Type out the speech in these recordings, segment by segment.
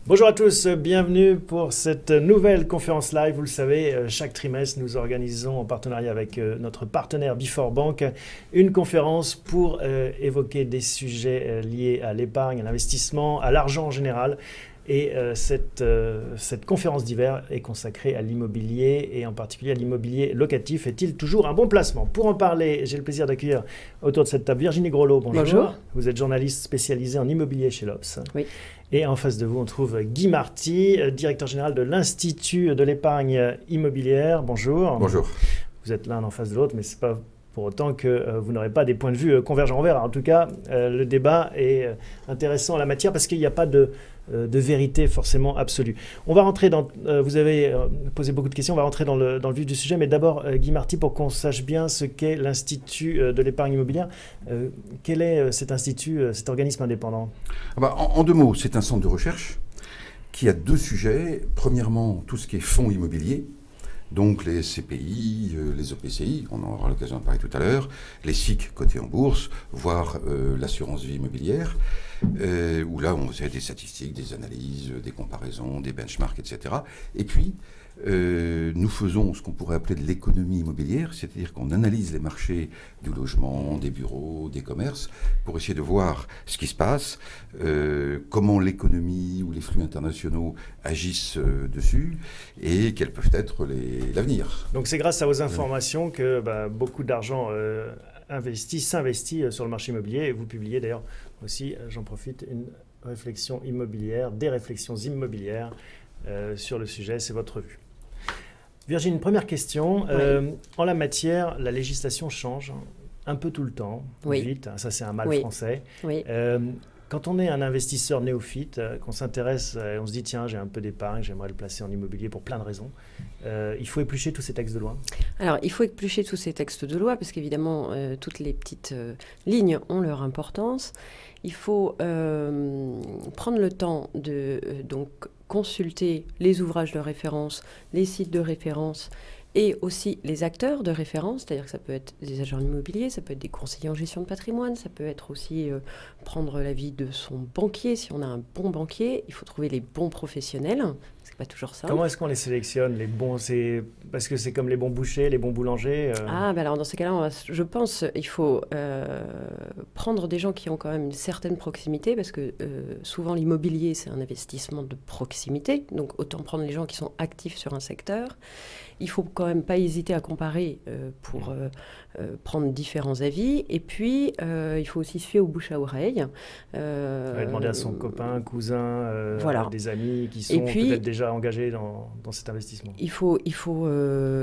Bonjour à tous, bienvenue pour cette nouvelle conférence live. Vous le savez, chaque trimestre, nous organisons en partenariat avec notre partenaire Before Bank une conférence pour évoquer des sujets liés à l'épargne, à l'investissement, à l'argent en général. Et cette conférence d'hiver est consacrée à l'immobilier et en particulier à l'immobilier locatif. Est-il toujours un bon placement? Pour en parler, j'ai le plaisir d'accueillir autour de cette table Virginie Grelot. Bonjour. Bonjour. Vous êtes journaliste spécialisée en immobilier chez l'Obs. Oui. Et en face de vous, on trouve Guy Marty, directeur général de l'Institut de l'épargne immobilière. Bonjour. Bonjour. Vous êtes l'un en face de l'autre, mais ce n'est pas pour autant que vous n'aurez pas des points de vue convergents. On verra. En tout cas, le débat est intéressant en la matière parce qu'il n'y a pas de vérité forcément absolue. On va rentrer dans... vous avez posé beaucoup de questions, on va rentrer dans le vif du sujet, mais d'abord, Guy Marty, pour qu'on sache bien ce qu'est l'Institut de l'épargne immobilière, quel est cet institut, cet organisme indépendant? En deux mots, c'est un centre de recherche qui a deux sujets. Premièrement, tout ce qui est fonds immobiliers, donc les CPI, les EPCI, on en aura l'occasion de parler tout à l'heure, les SIC cotés en bourse, voire l'assurance vie immobilière, où là on fait des statistiques, des analyses, des comparaisons, des benchmarks, etc. Et puis, nous faisons ce qu'on pourrait appeler de l'économie immobilière, c'est-à-dire qu'on analyse les marchés du logement, des bureaux, des commerces, pour essayer de voir ce qui se passe, comment l'économie ou les flux internationaux agissent dessus, et quels peuvent être l'avenir. Donc c'est grâce à vos informations que beaucoup d'argent s'investit sur le marché immobilier, et vous publiez d'ailleurs aussi, j'en profite, une réflexion immobilière, des réflexions immobilières sur le sujet, c'est votre revue. Virginie, une première question. Oui. En la matière, la législation change un peu tout le temps, oui. vite, ça c'est un mal oui. français. Oui. Quand on est un investisseur néophyte, qu'on s'intéresse, on se dit tiens, j'ai un peu d'épargne, j'aimerais le placer en immobilier pour plein de raisons, il faut éplucher tous ces textes de loi? Alors, il faut éplucher tous ces textes de loi parce qu'évidemment, toutes les petites lignes ont leur importance. Il faut prendre le temps de donc consulter les ouvrages de référence, les sites de référence et aussi les acteurs de référence, c'est-à-dire que ça peut être des agents immobiliers, ça peut être des conseillers en gestion de patrimoine, ça peut être aussi prendre l'avis de son banquier. Si on a un bon banquier, il faut trouver les bons professionnels. C'est pas toujours ça. Comment est-ce qu'on les sélectionne, les bons? Parce que c'est comme les bons bouchers, les bons boulangers. Alors dans ces cas-là, je pense il faut prendre des gens qui ont quand même une certaine proximité, parce que souvent l'immobilier, c'est un investissement de proximité. Donc autant prendre les gens qui sont actifs sur un secteur. Il ne faut quand même pas hésiter à comparer pour prendre différents avis. Et puis, il faut aussi se fier au bouche à oreille. Demander à son copain, cousin, voilà. Des amis qui sont peut-être déjà engagés dans cet investissement. Il faut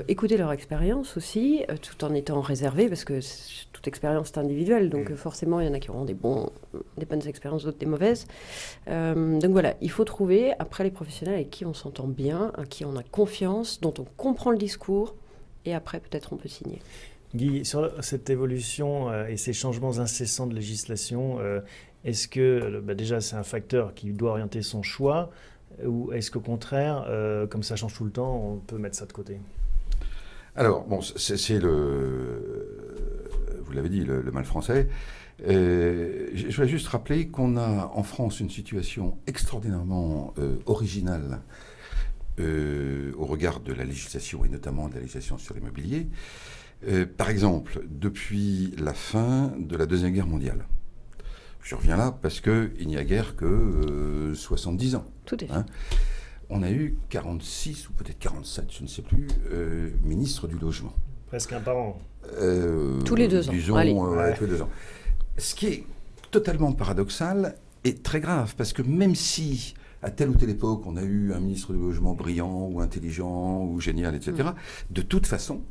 écouter leur expérience aussi, tout en étant réservé, parce que toute expérience est individuelle. Donc forcément, il y en a qui auront des bonnes expériences, d'autres des mauvaises. Donc voilà, il faut trouver après les professionnels avec qui on s'entend bien, à qui on a confiance, dont on comprend le discours, et après peut-être on peut signer. Guy, sur cette évolution et ces changements incessants de législation, est-ce que déjà c'est un facteur qui doit orienter son choix, ou est-ce qu'au contraire, comme ça change tout le temps, on peut mettre ça de côté? Alors, bon, c'est vous l'avez dit, le mal français. Je voudrais juste rappeler qu'on a en France une situation extraordinairement originale au regard de la législation, et notamment de la législation sur l'immobilier. Par exemple, depuis la fin de la Deuxième Guerre mondiale, je reviens là parce qu'il n'y a guère que 70 ans. Tout à fait. On a eu 46 ou peut-être 47, je ne sais plus, ministres du logement. Presque un par an. Tous les 2 ans. Disons, tous les 2 ans. Ce qui est totalement paradoxal et très grave, parce que même si à telle ou telle époque on a eu un ministre du logement brillant ou intelligent ou génial, etc., de toute façon,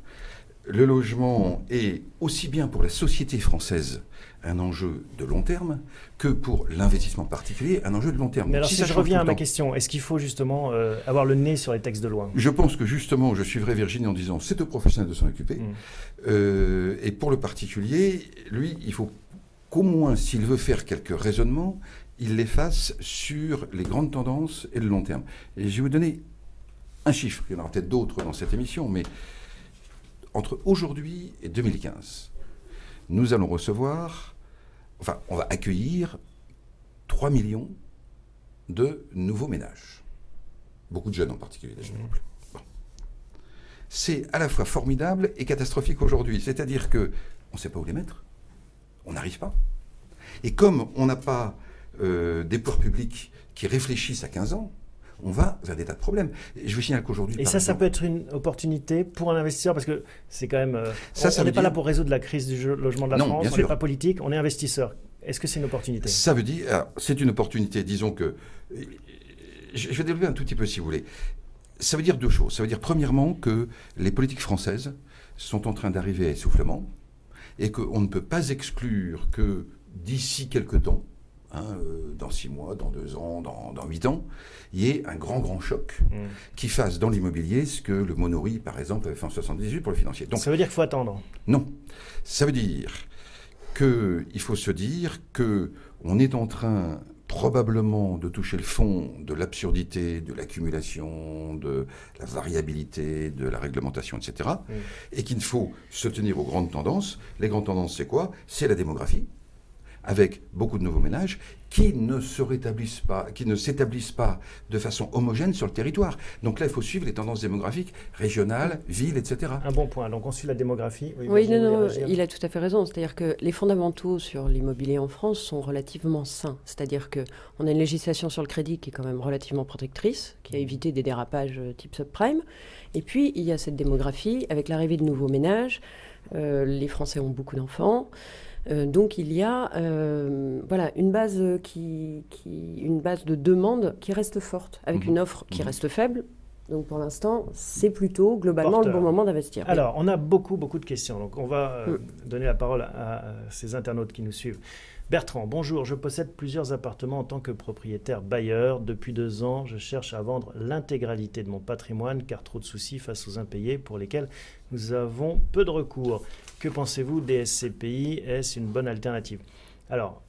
le logement est aussi bien pour la société française un enjeu de long terme que pour l'investissement particulier un enjeu de long terme. Mais alors si je reviens à ma question, est-ce qu'il faut justement avoir le nez sur les textes de loi? Je pense que justement, je suivrai Virginie en disant c'est au professionnel de s'en occuper. Et pour le particulier, lui, il faut qu'au moins, s'il veut faire quelques raisonnements, il les fasse sur les grandes tendances et le long terme. Et je vais vous donner un chiffre, il y en aura peut-être d'autres dans cette émission, mais entre aujourd'hui et 2015, nous allons recevoir, on va accueillir 3 millions de nouveaux ménages. Beaucoup de jeunes en particulier, des jeunes couples. Bon. C'est à la fois formidable et catastrophique aujourd'hui. C'est-à-dire qu'on ne sait pas où les mettre. On n'arrive pas. Et comme on n'a pas des pouvoirs publics qui réfléchissent à 15 ans, on va vers des tas de problèmes. Je vous signale qu'aujourd'hui... Et ça peut être une opportunité pour un investisseur, parce que c'est quand même... on n'est pas là pour résoudre la crise du logement de la France, on n'est pas politique, on est investisseur. Est-ce que c'est une opportunité? Ça veut dire... C'est une opportunité, disons que... Je vais développer un tout petit peu, si vous voulez. Ça veut dire deux choses. Ça veut dire, premièrement, que les politiques françaises sont en train d'arriver à essoufflement et qu'on ne peut pas exclure que d'ici quelques temps, dans 6 mois, dans 2 ans, dans 8 ans, il y ait un grand choc qui fasse dans l'immobilier ce que le Monori, par exemple, avait fait en 78 pour le financier. Donc, ça veut dire qu'il faut attendre? Non. Ça veut dire qu'il faut se dire qu'on est en train probablement de toucher le fond de l'absurdité, de l'accumulation, de la variabilité, de la réglementation, etc. Et qu'il faut se tenir aux grandes tendances. Les grandes tendances, c'est quoi? C'est la démographie, avec beaucoup de nouveaux ménages qui ne s'établissent pas de façon homogène sur le territoire. Donc là, il faut suivre les tendances démographiques régionales, villes, etc. Un bon point. Donc on suit la démographie. Oui, non, il a tout à fait raison. C'est-à-dire que les fondamentaux sur l'immobilier en France sont relativement sains. C'est-à-dire qu'on a une législation sur le crédit qui est quand même relativement protectrice, qui a évité des dérapages type subprime. Et puis, il y a cette démographie avec l'arrivée de nouveaux ménages. Les Français ont beaucoup d'enfants. Donc il y a une base de demande qui reste forte, avec une offre qui reste faible. Donc pour l'instant, c'est plutôt globalement le bon moment d'investir. Alors, on a beaucoup de questions. Donc on va donner la parole à ces internautes qui nous suivent. Bertrand, bonjour. Je possède plusieurs appartements en tant que propriétaire bailleur. Depuis 2 ans, je cherche à vendre l'intégralité de mon patrimoine car trop de soucis face aux impayés pour lesquels nous avons peu de recours. Que pensez-vous des SCPI? Est-ce une bonne alternative? Alors,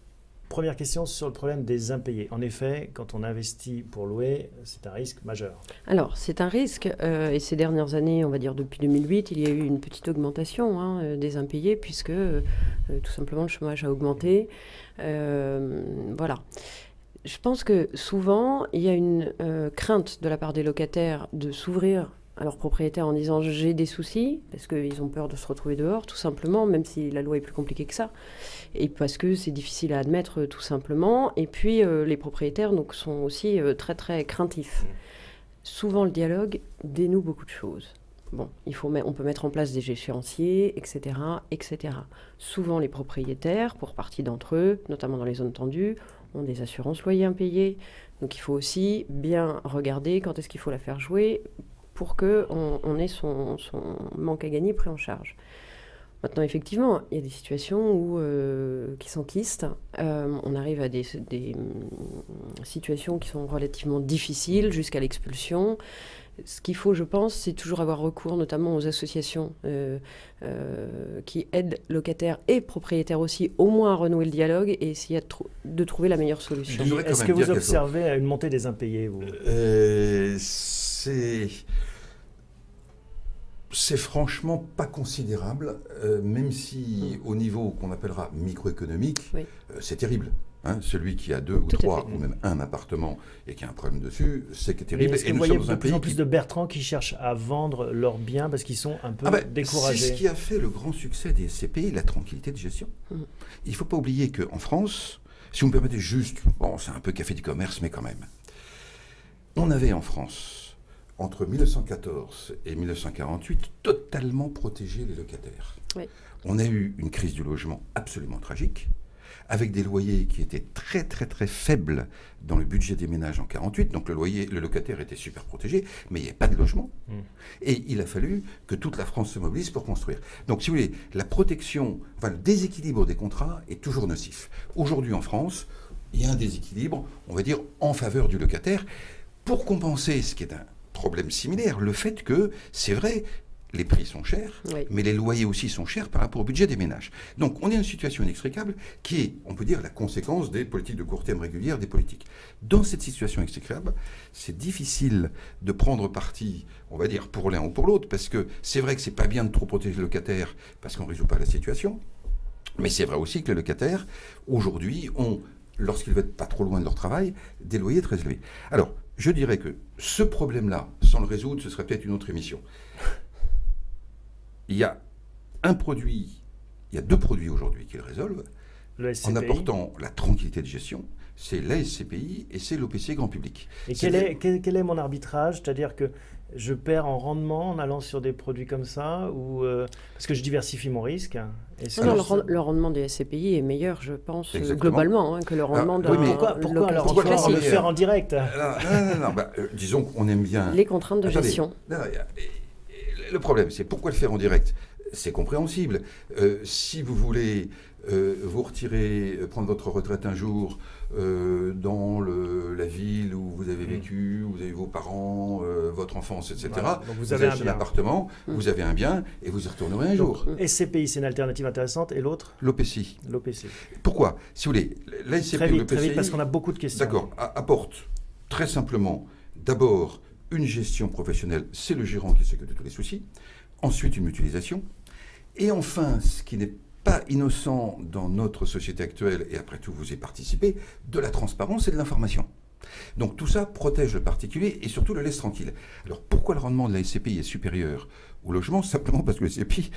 première question sur le problème des impayés. En effet, quand on investit pour louer, c'est un risque majeur. Alors, c'est un risque. Et ces dernières années, on va dire depuis 2008, il y a eu une petite augmentation des impayés puisque tout simplement le chômage a augmenté. Voilà. Je pense que souvent, il y a une crainte de la part des locataires de s'ouvrir à leurs propriétaires en disant j'ai des soucis, parce qu'ils ont peur de se retrouver dehors, tout simplement, même si la loi est plus compliquée que ça, et parce que c'est difficile à admettre, tout simplement. Et puis les propriétaires donc, sont aussi très très craintifs. Souvent le dialogue dénoue beaucoup de choses. Bon, on peut mettre en place des échéanciers, etc., etc. Souvent les propriétaires, pour partie d'entre eux, notamment dans les zones tendues, ont des assurances loyers impayées. Donc il faut aussi bien regarder quand est-ce qu'il faut la faire jouer pour qu'on ait son manque à gagner pris en charge. Maintenant, effectivement, il y a des situations qui s'enquistent. On arrive à des situations qui sont relativement difficiles jusqu'à l'expulsion. Ce qu'il faut, je pense, c'est toujours avoir recours notamment aux associations qui aident locataires et propriétaires aussi au moins à renouer le dialogue et essayer de trouver la meilleure solution. Est-ce que vous observez une montée des impayés, vous? C'est franchement pas considérable, même si au niveau qu'on appellera microéconomique, c'est terrible. Celui qui a 2 ou 3 ou même un appartement et qui a un problème dessus, c'est terrible. Est-ce que vous voyez de plus en plus de Bertrands qui cherchent à vendre leurs biens parce qu'ils sont un peu découragés? C'est ce qui a fait le grand succès des SCPI, la tranquillité de gestion. Il ne faut pas oublier qu'en France, si vous me permettez juste, c'est un peu café du commerce, mais quand même, on avait en France, entre 1914 et 1948, totalement protégé les locataires. Oui. On a eu une crise du logement absolument tragique, avec des loyers qui étaient très très très faibles dans le budget des ménages en 48. Donc le locataire était super protégé, mais il n'y avait pas de logement. Et il a fallu que toute la France se mobilise pour construire. Donc si vous voulez, la protection, le déséquilibre des contrats est toujours nocif. Aujourd'hui en France, il y a un déséquilibre, on va dire, en faveur du locataire, pour compenser ce qui est un problème similaire, le fait que, c'est vrai, les prix sont chers, mais les loyers aussi sont chers par rapport au budget des ménages. Donc on est dans une situation inextricable qui est, on peut dire, la conséquence des politiques de court terme régulières des politiques. Dans cette situation inextricable, c'est difficile de prendre parti, on va dire, pour l'un ou pour l'autre, parce que c'est vrai que c'est pas bien de trop protéger les locataires, parce qu'on ne résout pas la situation, mais c'est vrai aussi que les locataires, aujourd'hui, ont lorsqu'ils ne veulent pas trop loin de leur travail, des loyers très élevés. Alors, je dirais que ce problème-là, sans le résoudre, ce serait peut-être une autre émission. Il y a deux produits aujourd'hui qui le résolvent, en apportant la tranquillité de gestion. C'est la SCPI et c'est l'OPC grand public. Et quel est mon arbitrage? C'est-à-dire que je perds en rendement en allant sur des produits comme ça, ou parce que je diversifie mon risque. Le rendement des SCPI est meilleur, je pense, globalement, que le rendement d'un pourquoi alors le faire en direct? Non, disons qu'on aime bien... Les contraintes de gestion. Le problème, c'est pourquoi le faire en direct? C'est compréhensible. Si vous voulez vous retirer, prendre votre retraite un jour dans la ville où vous avez vécu, où vous avez vos parents, votre enfance, etc. Voilà. Donc vous avez un appartement, vous avez un bien et vous y retournerez un jour. SCPI, c'est une alternative intéressante. Et l'autre? L'OPCI. L'OPC. Pourquoi? Si vous voulez, la SCPI très et l'OPCI... Très vite, parce qu'on a beaucoup de questions. D'accord. Apporte très simplement, d'abord, une gestion professionnelle, c'est le gérant qui s'occupe de tous les soucis. Ensuite, une mutualisation. Et enfin, ce qui n'est pas innocent dans notre société actuelle, et après tout vous y participez, de la transparence et de l'information. Donc tout ça protège le particulier et surtout le laisse tranquille. Alors pourquoi le rendement de la SCPI est supérieur au logement? Simplement parce que les SCPI,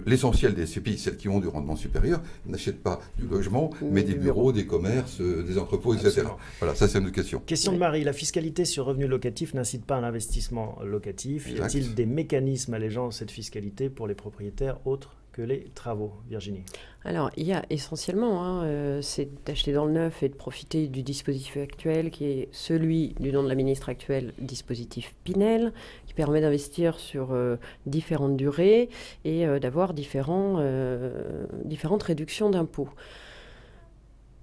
l'essentiel des SCPI, celles qui ont du rendement supérieur, n'achètent pas du logement, mais des bureaux, des commerces, des entrepôts, etc. Absolument. Voilà, ça c'est une autre question. Question de Marie, la fiscalité sur revenus locatifs n'incite pas à l'investissement locatif. Y a-t-il des mécanismes allégeant cette fiscalité pour les propriétaires autres que les travaux? Virginie. Alors, il y a essentiellement, c'est d'acheter dans le neuf et de profiter du dispositif actuel qui est celui du nom de la ministre actuelle, dispositif Pinel, qui permet d'investir sur différentes durées et d'avoir différentes réductions d'impôts.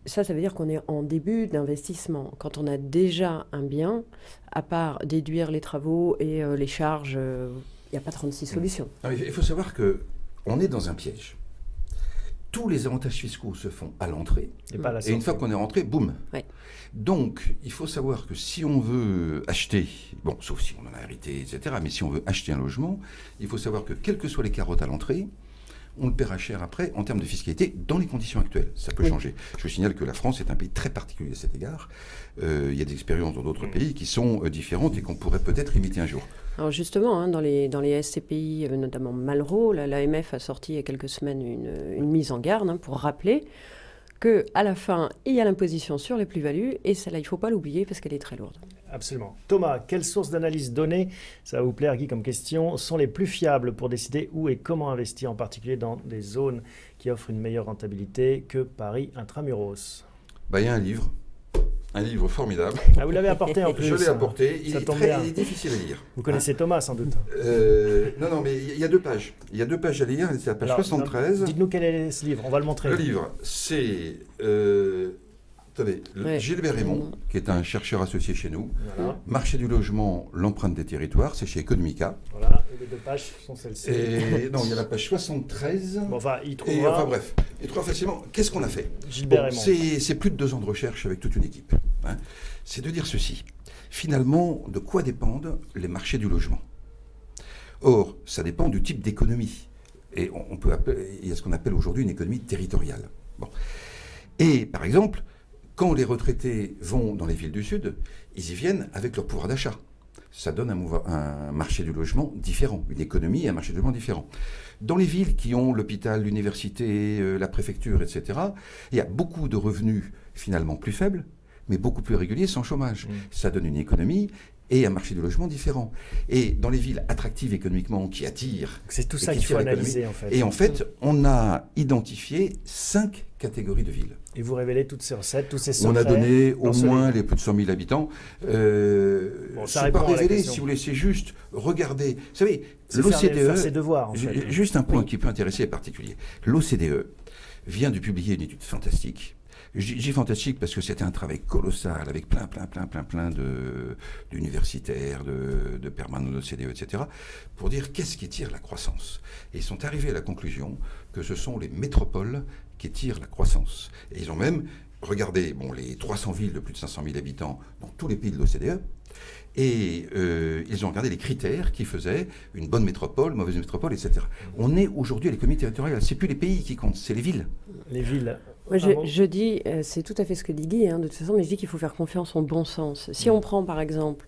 Ça veut dire qu'on est en début d'investissement. Quand on a déjà un bien, à part déduire les travaux et les charges, il n'y a pas 36 solutions. Il faut savoir que on est dans un piège. Tous les avantages fiscaux se font à l'entrée. Et une fois qu'on est rentré, boum. Ouais. Donc, il faut savoir que si on veut acheter, bon, sauf si on en a hérité, etc., mais si on veut acheter un logement, il faut savoir que quelles que soient les carottes à l'entrée, on le paiera cher après en termes de fiscalité dans les conditions actuelles. Ça peut changer. Je vous signale que la France est un pays très particulier à cet égard. Il y a des expériences dans d'autres pays qui sont différentes et qu'on pourrait peut-être imiter un jour. Alors justement, dans les SCPI, notamment Malraux, l'AMF a sorti il y a quelques semaines une mise en garde pour rappeler qu'à la fin, il y a l'imposition sur les plus-values et celle-là, il ne faut pas l'oublier parce qu'elle est très lourde. Absolument. Thomas, quelles sources d'analyse données, ça va vous plaire Guy comme question, sont les plus fiables pour décider où et comment investir, en particulier dans des zones qui offrent une meilleure rentabilité que Paris intramuros? Il y a un livre formidable. Ah, vous l'avez apporté en plus. Je l'ai apporté. Il est difficile à lire. Vous connaissez Thomas sans doute. Non, mais il y a 2 pages. Il y a 2 pages à lire. C'est la page 73. Dites-nous quel est ce livre. On va le montrer. Le livre, c'est Gilbert Raymond, qui est un chercheur associé chez nous. Voilà. Marché du logement, l'empreinte des territoires, c'est chez Economica. Voilà, et les 2 pages sont celles-ci. Non, il y a la page 73. Bon, il trouvera... bref, il trouve facilement. Qu'est-ce qu'on a fait? Gilbert Raymond. C'est plus de 2 ans de recherche avec toute une équipe. C'est de dire ceci. Finalement, de quoi dépendent les marchés du logement? Or, ça dépend du type d'économie. Et il y a ce qu'on appelle aujourd'hui une économie territoriale. Bon. Et, par exemple, quand les retraités vont dans les villes du Sud, ils y viennent avec leur pouvoir d'achat. Ça donne un marché du logement différent, une économie et un marché du logement différent. Dans les villes qui ont l'hôpital, l'université, la préfecture, etc., il y a beaucoup de revenus finalement plus faibles, mais beaucoup plus réguliers, sans chômage. Ça donne une économie et un marché du logement différent. Et dans les villes attractives économiquement, qui attirent... C'est tout ça qu'il faut analyser, en fait. Et en fait, on a identifié 5 catégories de villes. Et vous révélez toutes ces recettes, tous ces secrets? On a donné au moins les plus de 100 000 habitants. Ça n'est pas révélé, si vous voulez, c'est juste regarder. Vous savez, l'OCDE... ses devoirs, en fait. Juste un point qui peut intéresser les particuliers. L'OCDE vient de publier une étude fantastique. Je dis fantastique parce que c'était un travail colossal avec plein d'universitaires, de permanents de l'OCDE, etc., pour dire qu'est-ce qui tire la croissance. Et ils sont arrivés à la conclusion que ce sont les métropoles qui tirent la croissance. Et ils ont même regardé les 300 villes de plus de 500 000 habitants dans tous les pays de l'OCDE, et ils ont regardé les critères qui faisaient une bonne métropole, mauvaise métropole, etc. On est aujourd'hui à l'économie territoriale. C'est plus les pays qui comptent, c'est les villes. Les villes. Moi, je dis, c'est tout à fait ce que dit Guy, de toute façon, mais je dis qu'il faut faire confiance au bon sens. Si on prend par exemple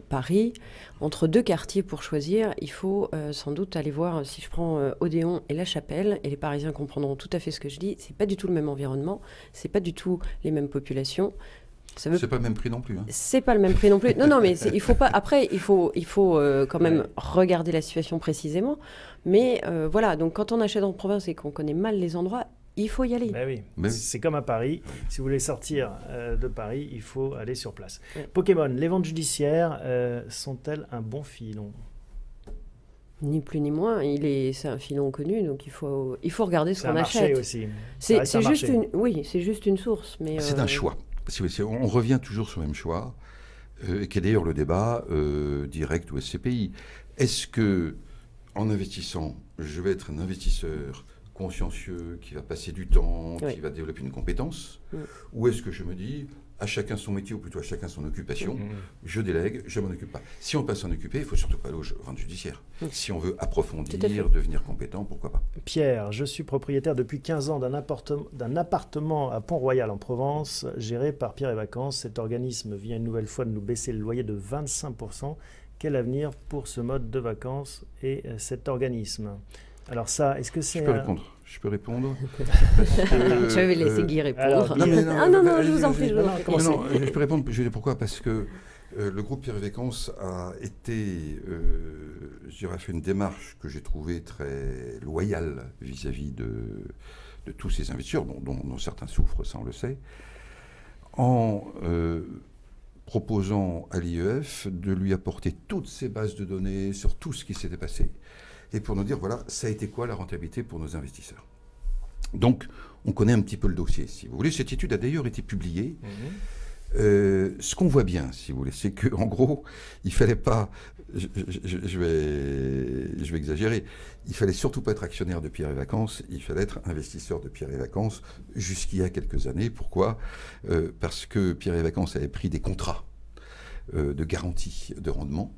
Paris, entre 2 quartiers pour choisir, il faut sans doute aller voir, si je prends Odéon et La Chapelle, et les Parisiens comprendront tout à fait ce que je dis, c'est pas du tout le même environnement, c'est pas du tout les mêmes populations. C'est pas le même prix non plus. Hein. C'est pas le même prix non plus. Non, mais il faut pas. Après, il faut quand même regarder la situation précisément. Mais voilà, donc quand on achète en province et qu'on connaît mal les endroits, il faut y aller. Ben oui. C'est comme à Paris. Si vous voulez sortir de Paris, il faut aller sur place. Ouais. Pokémon, les ventes judiciaires sont-elles un bon filon? Ni plus ni moins. C'est un filon connu, donc il faut regarder ce qu'on achète. Aussi. C'est juste une source. Mais c'est un choix. On revient toujours sur le même choix, qui est d'ailleurs le débat direct ou SCPI. Est-ce que, en investissant, je vais être un investisseur consciencieux, qui va passer du temps, qui va développer une compétence, ou est-ce que je me dis, à chacun son métier, ou plutôt à chacun son occupation, je délègue, je ne m'en occupe pas. Si on peut s'en occuper, il ne faut surtout pas aller aux ventes judiciaires. Si on veut approfondir, devenir compétent, pourquoi pas. Pierre, je suis propriétaire depuis 15 ans d'un appartement à Pont-Royal en Provence, géré par Pierre et Vacances. Cet organisme vient une nouvelle fois de nous baisser le loyer de 25%. Quel avenir pour ce mode de vacances et cet organisme? Alors ça, est-ce que c'est... Je peux répondre. Je vais laisser Guy répondre. Non, je vous en prie. Je peux répondre. Je vais dire pourquoi. Parce que le groupe Pierre et Vacances a été, a fait une démarche que j'ai trouvée très loyale vis-à-vis de tous ces investisseurs, dont certains souffrent, ça on le sait, en proposant à l'IEF de lui apporter toutes ces bases de données sur tout ce qui s'était passé. Et pour nous dire, voilà, ça a été quoi la rentabilité pour nos investisseurs. Donc, on connaît un petit peu le dossier, si vous voulez. Cette étude a d'ailleurs été publiée. Ce qu'on voit bien, si vous voulez, c'est qu'en gros, il ne fallait pas, je vais exagérer, il ne fallait surtout pas être actionnaire de Pierre et Vacances, il fallait être investisseur de Pierre et Vacances jusqu'il y a quelques années. Pourquoi ? Parce que Pierre et Vacances avait pris des contrats de garantie de rendement,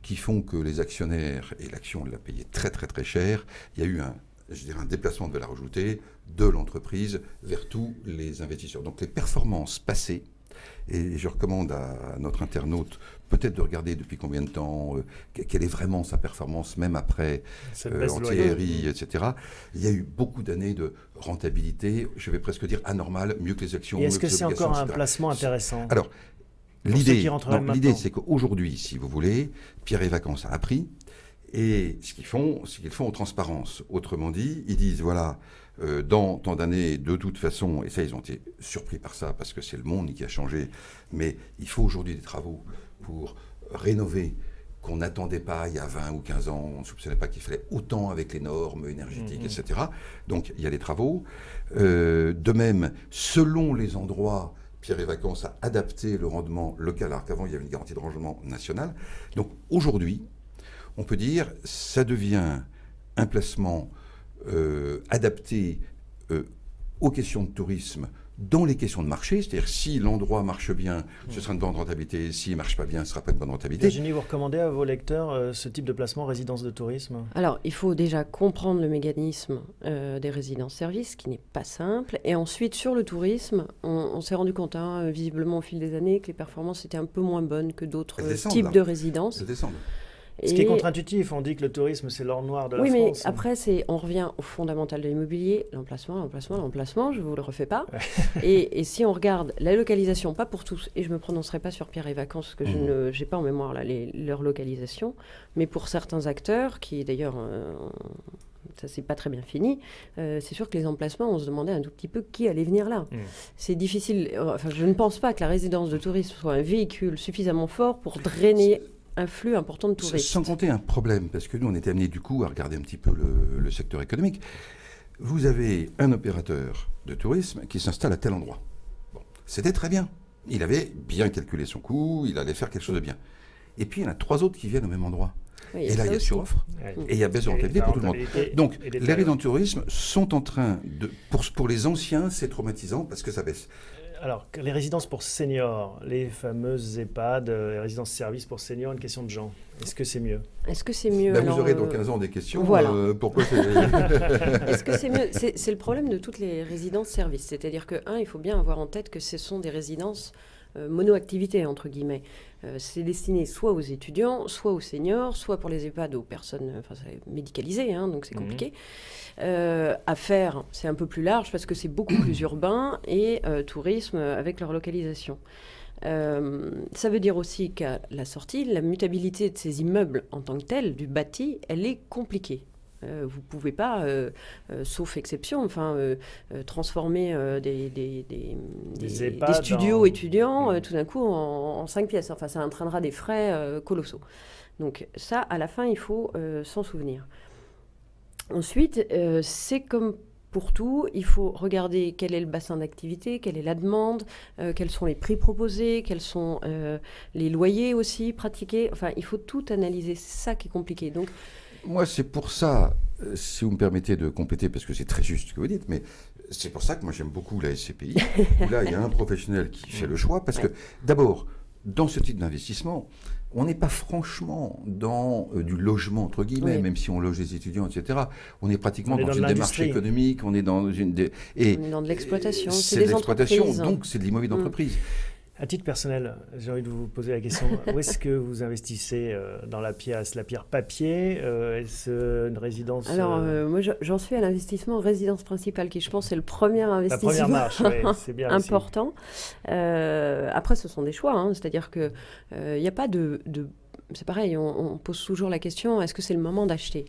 qui font que les actionnaires, et l'action on l'a payé très très très cher, il y a eu un déplacement de valeur ajoutée de l'entreprise vers tous les investisseurs. Donc les performances passées, et je recommande à notre internaute peut-être de regarder depuis combien de temps, quelle est vraiment sa performance, même après anti-aérie, etc. Il y a eu beaucoup d'années de rentabilité, je vais presque dire anormale, mieux que les actions. Et est-ce que c'est encore un placement intéressant ? Alors, l'idée, c'est qu'aujourd'hui, si vous voulez, Pierre et Vacances a appris, et ce qu'ils font en transparence. Autrement dit, ils disent, voilà, dans tant d'années, de toute façon, et ça, ils ont été surpris par ça, parce que c'est le monde qui a changé, mais il faut aujourd'hui des travaux pour rénover qu'on n'attendait pas il y a 20 ou 15 ans, on ne soupçonnait pas qu'il fallait autant avec les normes énergétiques, etc. Donc, il y a des travaux. De même, selon les endroits, Pierre et Vacances a adapté le rendement local, alors qu'avant il y avait une garantie de rendement nationale. Donc aujourd'hui, on peut dire ça devient un placement adapté aux questions de tourisme dans les questions de marché, c'est-à-dire si l'endroit marche bien, ce sera une bonne rentabilité, s'il ne marche pas bien, ce ne sera pas une bonne rentabilité. Virginie, vous recommandez à vos lecteurs ce type de placement, résidence de tourisme ? Alors, il faut déjà comprendre le mécanisme des résidences-services, qui n'est pas simple. Et ensuite, sur le tourisme, on s'est rendu compte, visiblement au fil des années, que les performances étaient un peu moins bonnes que d'autres types de résidences. Elles descendent. Ce qui est contre-intuitif, on dit que le tourisme, c'est l'or noir de la France. Oui, mais après, on revient au fondamental de l'immobilier, l'emplacement, je ne vous le refais pas. Et si on regarde la localisation, pas pour tous, et je ne me prononcerai pas sur Pierre et Vacances, parce que je n'ai pas en mémoire leur localisation, mais pour certains acteurs, qui d'ailleurs, ça c'est pas très bien fini, c'est sûr que les emplacements, on se demandait un tout petit peu qui allait venir là. C'est difficile, je ne pense pas que la résidence de tourisme soit un véhicule suffisamment fort pour drainer un flux important de touristes. Sans compter un problème, parce que nous, on était amenés du coup à regarder un petit peu le secteur économique. Vous avez un opérateur de tourisme qui s'installe à tel endroit. Bon, c'était très bien. Il avait bien calculé son coût, il allait faire quelque chose de bien. Et puis, il y en a 3 autres qui viennent au même endroit. Oui, et là, il y a suroffre. Et il y a baisse de rentabilité pour tout le monde. Donc, les résidences de tourisme sont en train de... Pour les anciens, c'est traumatisant parce que ça baisse. Alors, les résidences pour seniors, les fameuses EHPAD, les résidences services pour seniors, une question de genre. Est-ce que c'est mieux? Est-ce que c'est mieux? Vous aurez dans 15 ans des questions. Voilà. Pourquoi c'est... Est-ce que c'est mieux? C'est le problème de toutes les résidences services. C'est-à-dire que, il faut bien avoir en tête que ce sont des résidences mono-activité, entre guillemets. C'est destiné soit aux étudiants, soit aux seniors, soit pour les EHPAD aux personnes médicalisées, donc c'est compliqué. À faire, c'est un peu plus large parce que c'est beaucoup plus urbain et tourisme avec leur localisation. Ça veut dire aussi qu'à la sortie, la mutabilité de ces immeubles en tant que tels, du bâti, elle est compliquée. Vous ne pouvez pas, sauf exception, transformer des studios étudiants tout d'un coup en 5 pièces. Enfin, ça entraînera des frais colossaux. Donc ça, à la fin, il faut s'en souvenir. Ensuite, c'est comme pour tout, il faut regarder quel est le bassin d'activité, quelle est la demande, quels sont les prix proposés, quels sont les loyers aussi pratiqués. Enfin, il faut tout analyser. C'est ça qui est compliqué. Donc, moi, c'est pour ça, si vous me permettez de compléter, parce que c'est très juste ce que vous dites, mais c'est pour ça que moi j'aime beaucoup la SCPI, où là, il y a un professionnel qui fait le choix, parce que d'abord, dans ce type d'investissement, on n'est pas franchement dans du logement, entre guillemets, même si on loge les étudiants, etc. On est pratiquement dans une démarche économique, on est dans une... on est dans de l'exploitation, c'est de l'exploitation, donc c'est de l'immobilier d'entreprise. À titre personnel, j'ai envie de vous poser la question, où est-ce que vous investissez dans la pierre papier? Est-ce une résidence? Alors, moi, j'en suis à l'investissement résidence principale, qui, je pense, est le premier investissement la première marche, c'est bien important. Après, ce sont des choix, c'est-à-dire qu'il n'y a pas de c'est pareil, on pose toujours la question, est-ce que c'est le moment d'acheter?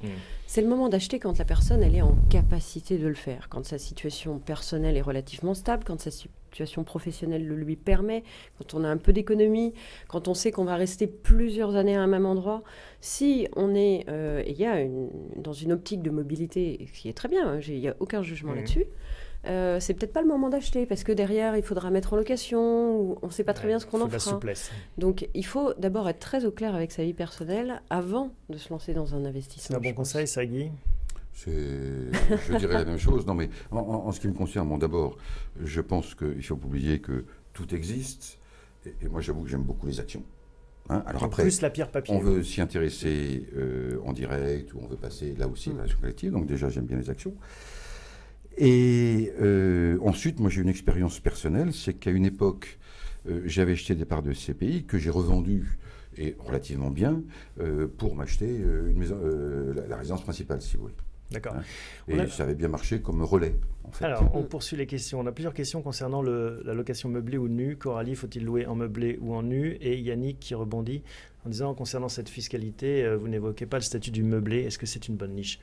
C'est le moment d'acheter quand la personne elle est en capacité de le faire, quand sa situation personnelle est relativement stable, quand sa situation professionnelle le lui permet, quand on a un peu d'économie, quand on sait qu'on va rester plusieurs années à un même endroit. Si on est, dans une optique de mobilité, ce qui est très bien, il n'y a aucun jugement là-dessus, c'est peut-être pas le moment d'acheter parce que derrière il faudra mettre en location ou on ne sait pas très bien ce qu'on en fera. Souplesse. Donc il faut d'abord être très au clair avec sa vie personnelle avant de se lancer dans un investissement. C'est un bon conseil, ça, Guy? Je dirais la même chose. Non, mais en ce qui me concerne, d'abord, je pense qu'il ne faut pas oublier que tout existe. Et moi, j'avoue que j'aime beaucoup les actions. Alors après, plus la pierre papier. On veut s'y intéresser en direct ou on veut passer là aussi à la collective. Donc déjà, j'aime bien les actions. Et ensuite, moi j'ai une expérience personnelle, c'est qu'à une époque, j'avais acheté des parts de CPI que j'ai revendues, et relativement bien, pour m'acheter une maison, la résidence principale, si vous voulez. D'accord. Et ça avait bien marché comme relais, en fait. Alors, on poursuit les questions. On a plusieurs questions concernant la location meublée ou nue. Coralie, faut-il louer en meublé ou en nu? Et Yannick qui rebondit en disant, concernant cette fiscalité, vous n'évoquez pas le statut du meublé. Est-ce que c'est une bonne niche?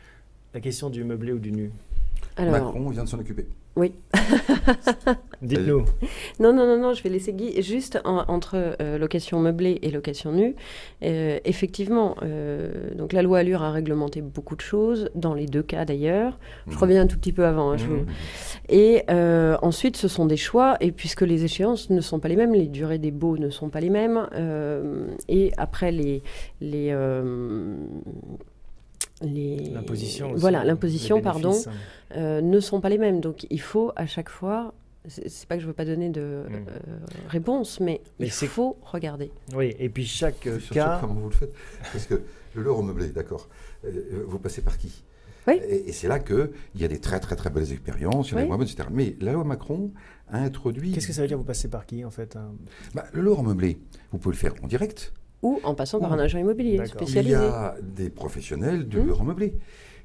La question du meublé ou du nu? Alors, Macron vient de s'en occuper. Oui. Dites-nous. Non, je vais laisser Guy. Juste entre location meublée et location nue, effectivement, donc la loi Allure a réglementé beaucoup de choses, dans les deux cas d'ailleurs. Je reviens un tout petit peu avant. Et ensuite, ce sont des choix, et puisque les échéances ne sont pas les mêmes, les durées des baux ne sont pas les mêmes, et après l'imposition aussi, l'imposition, pardon, ne sont pas les mêmes. Donc il faut à chaque fois, c'est pas que je veux pas donner de réponse, mais il faut regarder. Oui, et puis chaque cas... Comment vous le faites? Parce que le logement meublé, d'accord, vous passez par qui? Oui. Et c'est là qu'il y a des très très très belles expériences, il y en a moins bonnes, etc. Mais la loi Macron a introduit... Qu'est-ce que ça veut dire, vous passez par qui, en fait? Le logement meublé, vous pouvez le faire en direct. Ou en passant par un agent immobilier spécialisé. Il y a des professionnels de logement meublé.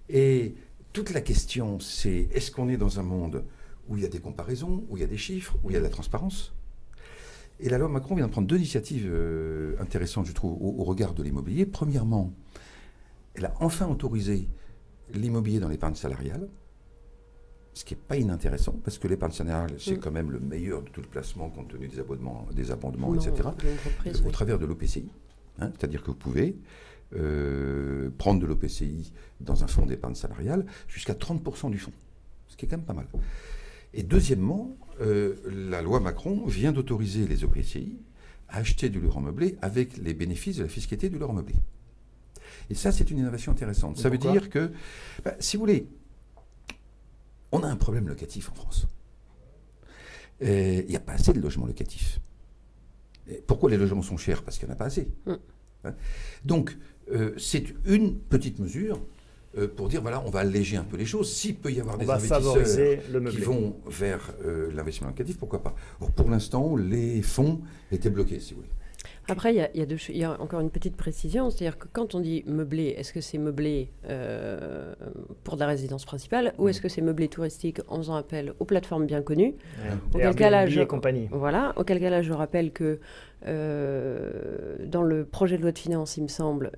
Et toute la question, c'est est-ce qu'on est dans un monde où il y a des comparaisons, où il y a des chiffres, où il y a de la transparence? Et la loi Macron vient de prendre deux initiatives intéressantes, je trouve, au regard de l'immobilier. Premièrement, elle a enfin autorisé l'immobilier dans l'épargne salariale, ce qui n'est pas inintéressant, parce que l'épargne salariale, c'est quand même le meilleur de tout le placement compte tenu des abondements, etc., au travers de l'OPCI. C'est-à-dire que vous pouvez prendre de l'OPCI dans un fonds d'épargne salariale jusqu'à 30% du fonds, ce qui est quand même pas mal. Et deuxièmement, la loi Macron vient d'autoriser les OPCI à acheter du logement meublé avec les bénéfices de la fiscalité du logement meublé. Et ça, c'est une innovation intéressante. Ça veut dire que, si vous voulez, on a un problème locatif en France. il n'y a pas assez de logements locatifs. Et pourquoi les logements sont chers? Parce qu'il n'y en a pas assez. Hein. Donc, c'est une petite mesure pour dire, voilà, on va alléger un peu les choses. S'il peut y avoir des investisseurs qui vont vers l'investissement locatif, pourquoi pas? Bon, pour l'instant, les fonds étaient bloqués, si vous voulez. Après, il y a encore une petite précision, c'est-à-dire que quand on dit meublé, est-ce que c'est meublé pour de la résidence principale ou est-ce que c'est meublé touristique en faisant appel aux plateformes bien connues? Auquel cas là, auquel cas là, je rappelle que dans le projet de loi de finances, il me semble,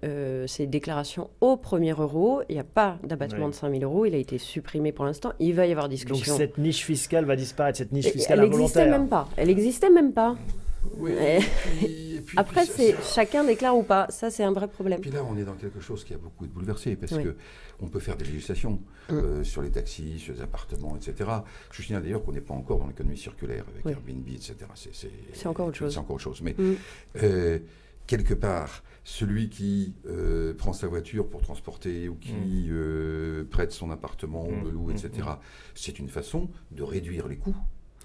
c'est déclaration au premier euro. Il n'y a pas d'abattement de 5 000 euros. Il a été supprimé pour l'instant. Il va y avoir discussion. Donc cette niche fiscale va disparaître, cette niche fiscale involontaire. Elle n'existait même pas. Oui, après, c'est chacun déclare ou pas. Ça, c'est un vrai problème. Et puis là, on est dans quelque chose qui a beaucoup de bouleversé parce qu'on peut faire des législations sur les taxis, sur les appartements, etc. Je signale d'ailleurs qu'on n'est pas encore dans l'économie circulaire avec Airbnb, etc. C'est encore autre chose. C'est encore autre chose. Mais quelque part, celui qui prend sa voiture pour transporter ou qui prête son appartement ou le loue, etc., c'est une façon de réduire les coûts.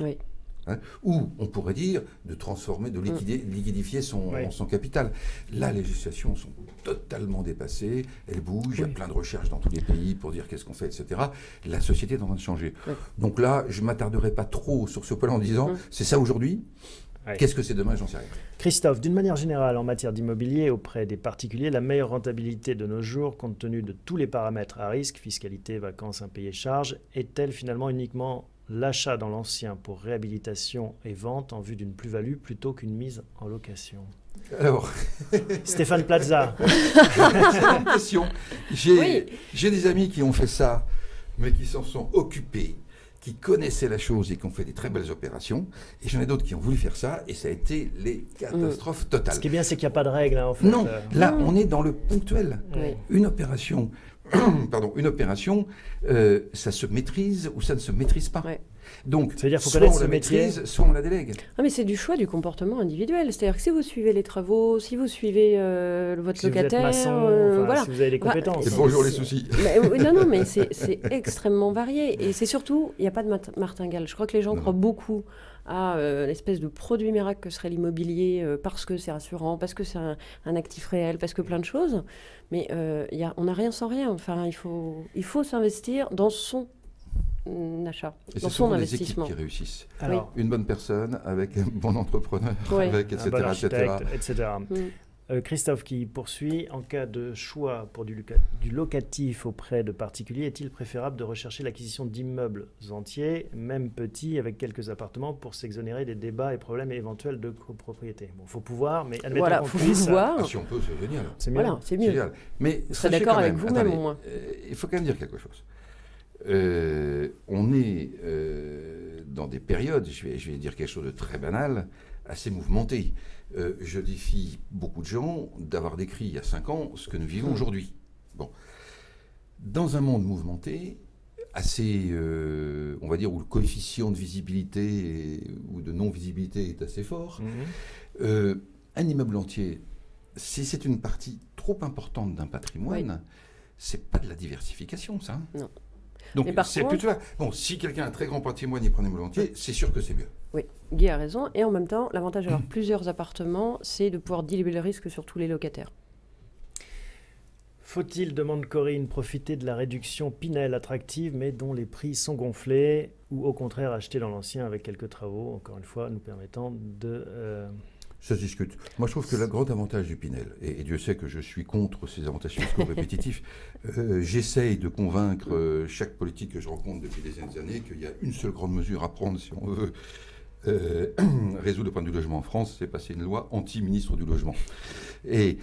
Oui. Hein, ou on pourrait dire de transformer, de liquidifier son capital. Là, les législations sont totalement dépassées, elles bougent, il y a plein de recherches dans tous les pays pour dire qu'est-ce qu'on fait, etc. La société est en train de changer. Donc là, je ne m'attarderai pas trop sur ce point en disant c'est ça aujourd'hui, qu'est-ce que c'est demain, j'en sais rien. Christophe, d'une manière générale, en matière d'immobilier auprès des particuliers, la meilleure rentabilité de nos jours, compte tenu de tous les paramètres à risque, fiscalité, vacances, impayés, charges, est-elle finalement uniquement l'achat dans l'ancien pour réhabilitation et vente en vue d'une plus-value plutôt qu'une mise en location? Alors, Stéphane Plaza. C'est une question. J'ai des amis qui ont fait ça, mais qui s'en sont occupés, qui connaissaient la chose et qui ont fait des très belles opérations. Et j'en ai d'autres qui ont voulu faire ça, et ça a été les catastrophes totales. Ce qui est bien, c'est qu'il n'y a pas de règle, hein, en fait. Non, là, on est dans le ponctuel. Une opération... ça se maîtrise ou ça ne se maîtrise pas. Donc, ça veut dire qu'il faut soit on la maîtrise, soit on la délègue. Mais c'est du choix du comportement individuel. C'est-à-dire que si vous suivez les travaux, si vous suivez votre locataire... Vous êtes maçon, si vous avez les compétences. Et bonjour les soucis. Non, mais c'est extrêmement varié. Et c'est surtout, il n'y a pas de martingale. Je crois que les gens croient beaucoup à l'espèce de produit miracle que serait l'immobilier parce que c'est rassurant, parce que c'est un actif réel, parce que plein de choses. Mais on n'a rien sans rien. Enfin, il faut s'investir dans son achat, dans son investissement. Et c'est souvent les équipes qui réussissent. Alors, une bonne personne avec un bon entrepreneur, avec etc. Un bon architecte, etc. Christophe qui poursuit, en cas de choix pour du locatif auprès de particuliers, est-il préférable de rechercher l'acquisition d'immeubles entiers, même petits, avec quelques appartements, pour s'exonérer des débats et problèmes éventuels de copropriété? Bon, il faut pouvoir, mais admettons qu'on puisse... si on peut, c'est génial. C'est mieux. Voilà, c'est mieux. Génial. Mais je serais d'accord avec vous-même, au moins. Il faut quand même dire quelque chose. On est dans des périodes, je vais dire quelque chose de très banal, assez mouvementées. Je défie beaucoup de gens d'avoir décrit il y a 5 ans ce que nous vivons aujourd'hui. Bon. Dans un monde mouvementé, assez, on va dire, où le coefficient de visibilité ou de non-visibilité est assez fort, un immeuble entier, si c'est une partie trop importante d'un patrimoine, c'est pas de la diversification, ça. Non. Donc, c'est plutôt là. Bon, si quelqu'un a un très grand patrimoine, il prend un immeuble entier, c'est sûr que c'est mieux. Oui, Guy a raison. Et en même temps, l'avantage d'avoir plusieurs appartements, c'est de pouvoir diluer le risque sur tous les locataires. Faut-il, demande Corinne, profiter de la réduction Pinel attractive, mais dont les prix sont gonflés, ou au contraire acheter dans l'ancien avec quelques travaux, encore une fois, nous permettant de... Ça se discute. Moi, je trouve que le grand avantage du Pinel, et Dieu sait que je suis contre ces avantages fiscaux répétitifs, j'essaye de convaincre chaque politique que je rencontre depuis des années qu'il y a une seule grande mesure à prendre si on veut résoudre le problème du logement en France, c'est passer une loi anti-ministre du logement. Et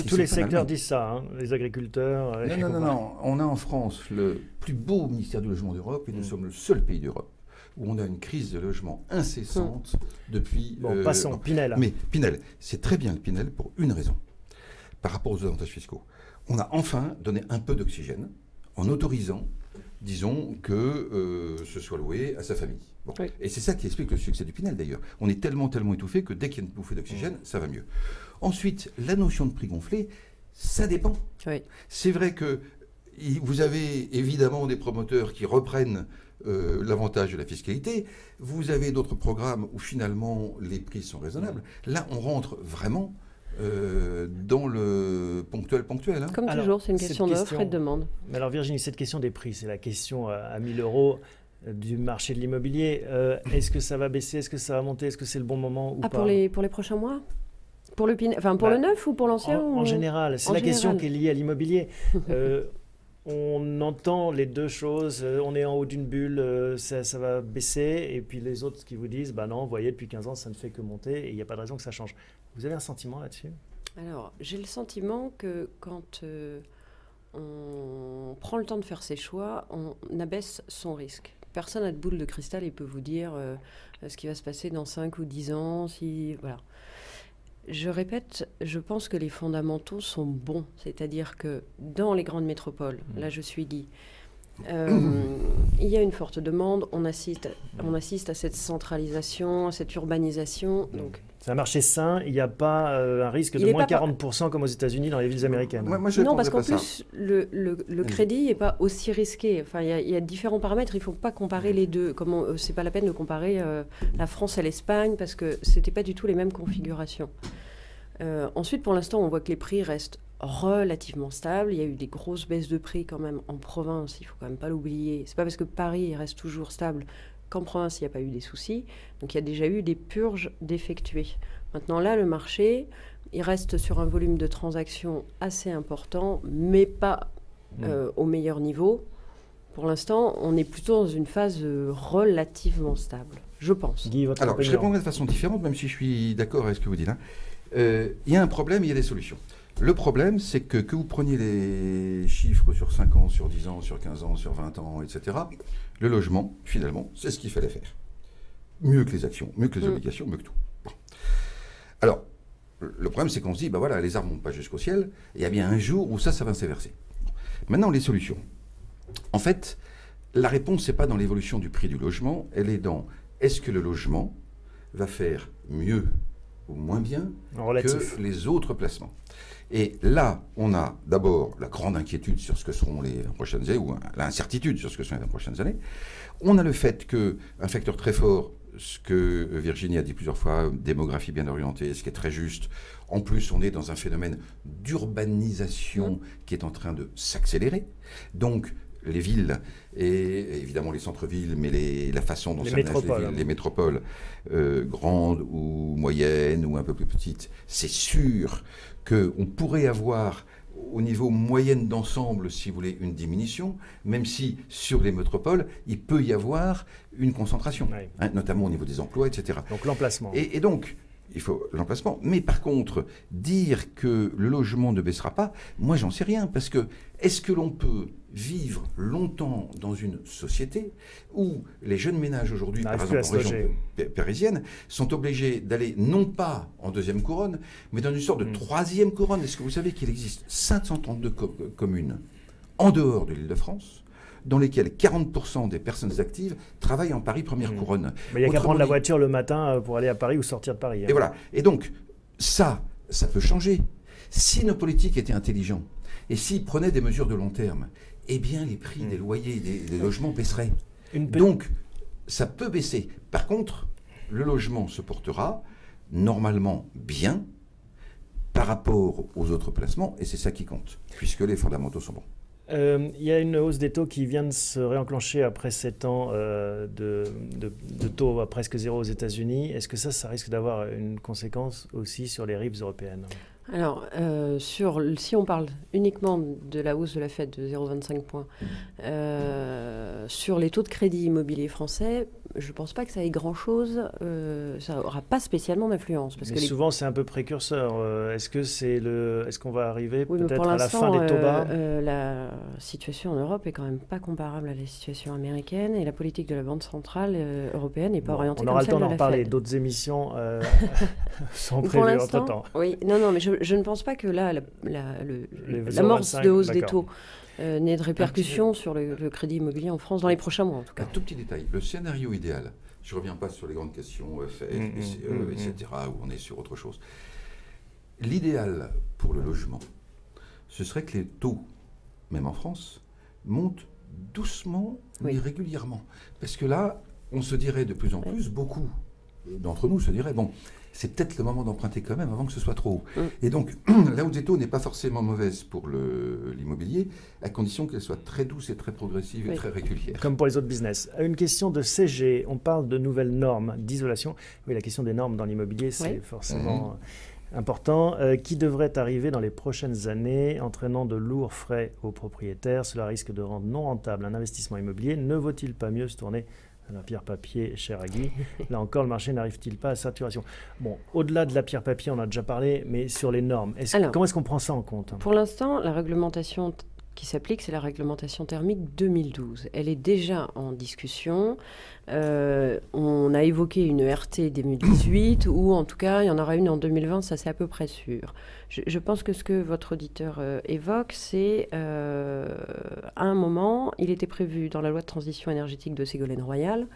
tous les secteurs disent ça, hein, les agriculteurs... Non. On a en France le plus beau ministère du logement d'Europe et nous sommes le seul pays d'Europe où on a une crise de logement incessante depuis... Bon, passons, Pinel. Mais Pinel, c'est très bien le Pinel pour une raison. Par rapport aux avantages fiscaux. On a enfin donné un peu d'oxygène en autorisant, disons, que ce soit loué à sa famille. Bon. Oui. Et c'est ça qui explique le succès du Pinel, d'ailleurs. On est tellement étouffé que dès qu'il y a une bouffée d'oxygène, ça va mieux. Ensuite, la notion de prix gonflé, ça dépend. Oui. C'est vrai que vous avez évidemment des promoteurs qui reprennent l'avantage de la fiscalité. Vous avez d'autres programmes où finalement les prix sont raisonnables. Là, on rentre vraiment dans le ponctuel. Hein. Comme toujours, c'est une question d'offre et de demande. Mais alors Virginie, cette question des prix, c'est la question à 1 000 € du marché de l'immobilier. Est-ce que ça va baisser? Est-ce que ça va monter? Est-ce que c'est le bon moment ou pas? Pour les prochains mois? Pour le neuf ou pour l'ancien? En général, c'est la question qui est liée à l'immobilier. On entend les deux choses, on est en haut d'une bulle, ça va baisser, et puis les autres qui vous disent, bah non, vous voyez, depuis 15 ans, ça ne fait que monter, et il n'y a pas de raison que ça change. Vous avez un sentiment là-dessus? Alors, j'ai le sentiment que quand on prend le temps de faire ses choix, on abaisse son risque. Personne n'a de boule de cristal et peut vous dire ce qui va se passer dans 5 ou 10 ans, voilà. Je répète, je pense que les fondamentaux sont bons. C'est-à-dire que dans les grandes métropoles, là je suis Guy, il y a une forte demande, on assiste à cette centralisation, à cette urbanisation. Donc, c'est un marché sain, il n'y a pas un risque de moins 40% comme aux États-Unis dans les villes américaines. Non, parce qu'en plus, le crédit n'est pas aussi risqué. Enfin, il y a différents paramètres, il ne faut pas comparer les deux. C'est pas la peine de comparer la France et l'Espagne, parce que ce n'étaient pas du tout les mêmes configurations. Ensuite, pour l'instant, on voit que les prix restent relativement stables. Il y a eu des grosses baisses de prix quand même en province, il ne faut quand même pas l'oublier. Ce n'est pas parce que Paris reste toujours stable qu'en province, il n'y a pas eu des soucis. Donc, il y a déjà eu des purges d'effectués. Maintenant, là, le marché, il reste sur un volume de transactions assez important, mais pas au meilleur niveau. Pour l'instant, on est plutôt dans une phase relativement stable, je pense. Guy, alors, je répondrai de façon différente, même si je suis d'accord avec ce que vous dites. Il y a un problème, il y a des solutions. Le problème, c'est que vous preniez les chiffres sur 5 ans, sur 10 ans, sur 15 ans, sur 20 ans, etc., le logement, finalement, c'est ce qu'il fallait faire. Mieux que les actions, mieux que les obligations, mieux que tout. Bon. Alors, le problème, c'est qu'on se dit, bah voilà, les arbres ne montent pas jusqu'au ciel, et il y a bien un jour où ça va s'inverser. Maintenant, les solutions. En fait, la réponse, c'est pas dans l'évolution du prix du logement, elle est dans, est-ce que le logement va faire mieux ou moins bien que les autres placements. Et là, on a d'abord la grande inquiétude sur ce que seront les prochaines années, ou l'incertitude sur ce que seront les prochaines années. On a le fait qu'un facteur très fort, ce que Virginie a dit plusieurs fois, démographie bien orientée, ce qui est très juste. En plus, on est dans un phénomène d'urbanisation qui est en train de s'accélérer. Donc, les villes, et évidemment les centres-villes, mais la façon dont les métropoles, grandes ou moyennes ou un peu plus petites, c'est sûr qu'on pourrait avoir au niveau moyenne d'ensemble, si vous voulez, une diminution, même si sur les métropoles, il peut y avoir une concentration, notamment au niveau des emplois, etc. Donc l'emplacement. Et donc, il faut l'emplacement. Mais par contre, dire que le logement ne baissera pas, moi, j'en sais rien. Parce que, est-ce que l'on peut vivre longtemps dans une société où les jeunes ménages aujourd'hui, par exemple en région parisienne, sont obligés d'aller non pas en deuxième couronne, mais dans une sorte de troisième couronne? Est-ce que vous savez qu'il existe 532 communes en dehors de l'Île-de-France dans lesquelles 40% des personnes actives travaillent en Paris première couronne. Mais il n'y a qu'à prendre la voiture le matin pour aller à Paris ou sortir de Paris. Hein. Et voilà. Et donc, ça peut changer. Si nos politiques étaient intelligents et s'ils prenaient des mesures de long terme, eh bien, les prix des loyers, des logements baisseraient. Donc, ça peut baisser. Par contre, le logement se portera normalement bien par rapport aux autres placements, et c'est ça qui compte, puisque les fondamentaux sont bons. Il y a une hausse des taux qui vient de se réenclencher après 7 ans de taux à presque zéro aux États-Unis. Est-ce que ça risque d'avoir une conséquence aussi sur les rives européennes? Alors, si on parle uniquement de la hausse de la Fed de 0,25 points, sur les taux de crédit immobilier français, je ne pense pas que ça ait grand-chose, ça n'aura pas spécialement d'influence. Mais souvent, c'est un peu précurseur. Est-ce qu'on va arriver peut-être à la fin des taux bas? La situation en Europe est quand même pas comparable à la situation américaine, et la politique de la Banque centrale européenne n'est pas orientée comme celle de la Fed. On aura le temps d'en reparler, d'autres émissions sont prévues entre-temps. Oui, non, mais je ne pense pas que là, l'amorce de hausse des taux n'ait de répercussions sur le crédit immobilier en France dans les prochains mois, en tout cas. Un tout petit détail. Le scénario idéal, je ne reviens pas sur les grandes questions FED, BCE, etc., où on est sur autre chose. L'idéal pour le logement, ce serait que les taux, même en France, montent doucement, mais Oui. régulièrement. Parce que là, on se dirait de plus en plus, beaucoup d'entre nous se diraient, bon, c'est peut-être le moment d'emprunter quand même avant que ce soit trop haut. Et donc, la hausse des taux n'est pas forcément mauvaise pour l'immobilier, à condition qu'elle soit très douce et très progressive et Oui. très régulière. Comme pour les autres business. Une question de CG. On parle de nouvelles normes d'isolation. Oui, la question des normes dans l'immobilier, c'est Oui. forcément important. Qui devrait arriver dans les prochaines années, entraînant de lourds frais aux propriétaires. Cela risque de rendre non rentable un investissement immobilier. Ne vaut-il pas mieux se tourner à la pierre papier, cher Agui? Là encore, le marché n'arrive-t-il pas à saturation? Bon, au-delà de la pierre papier, on a déjà parlé, mais sur les normes, Alors, comment est-ce qu'on prend ça en compte? Pour l'instant, la réglementation qui s'applique, c'est la réglementation thermique 2012. Elle est déjà en discussion. On a évoqué une ERT 2018, ou en tout cas, il y en aura une en 2020, ça c'est à peu près sûr. Je pense que ce que votre auditeur évoque, c'est à un moment, il était prévu dans la loi de transition énergétique de Ségolène Royal,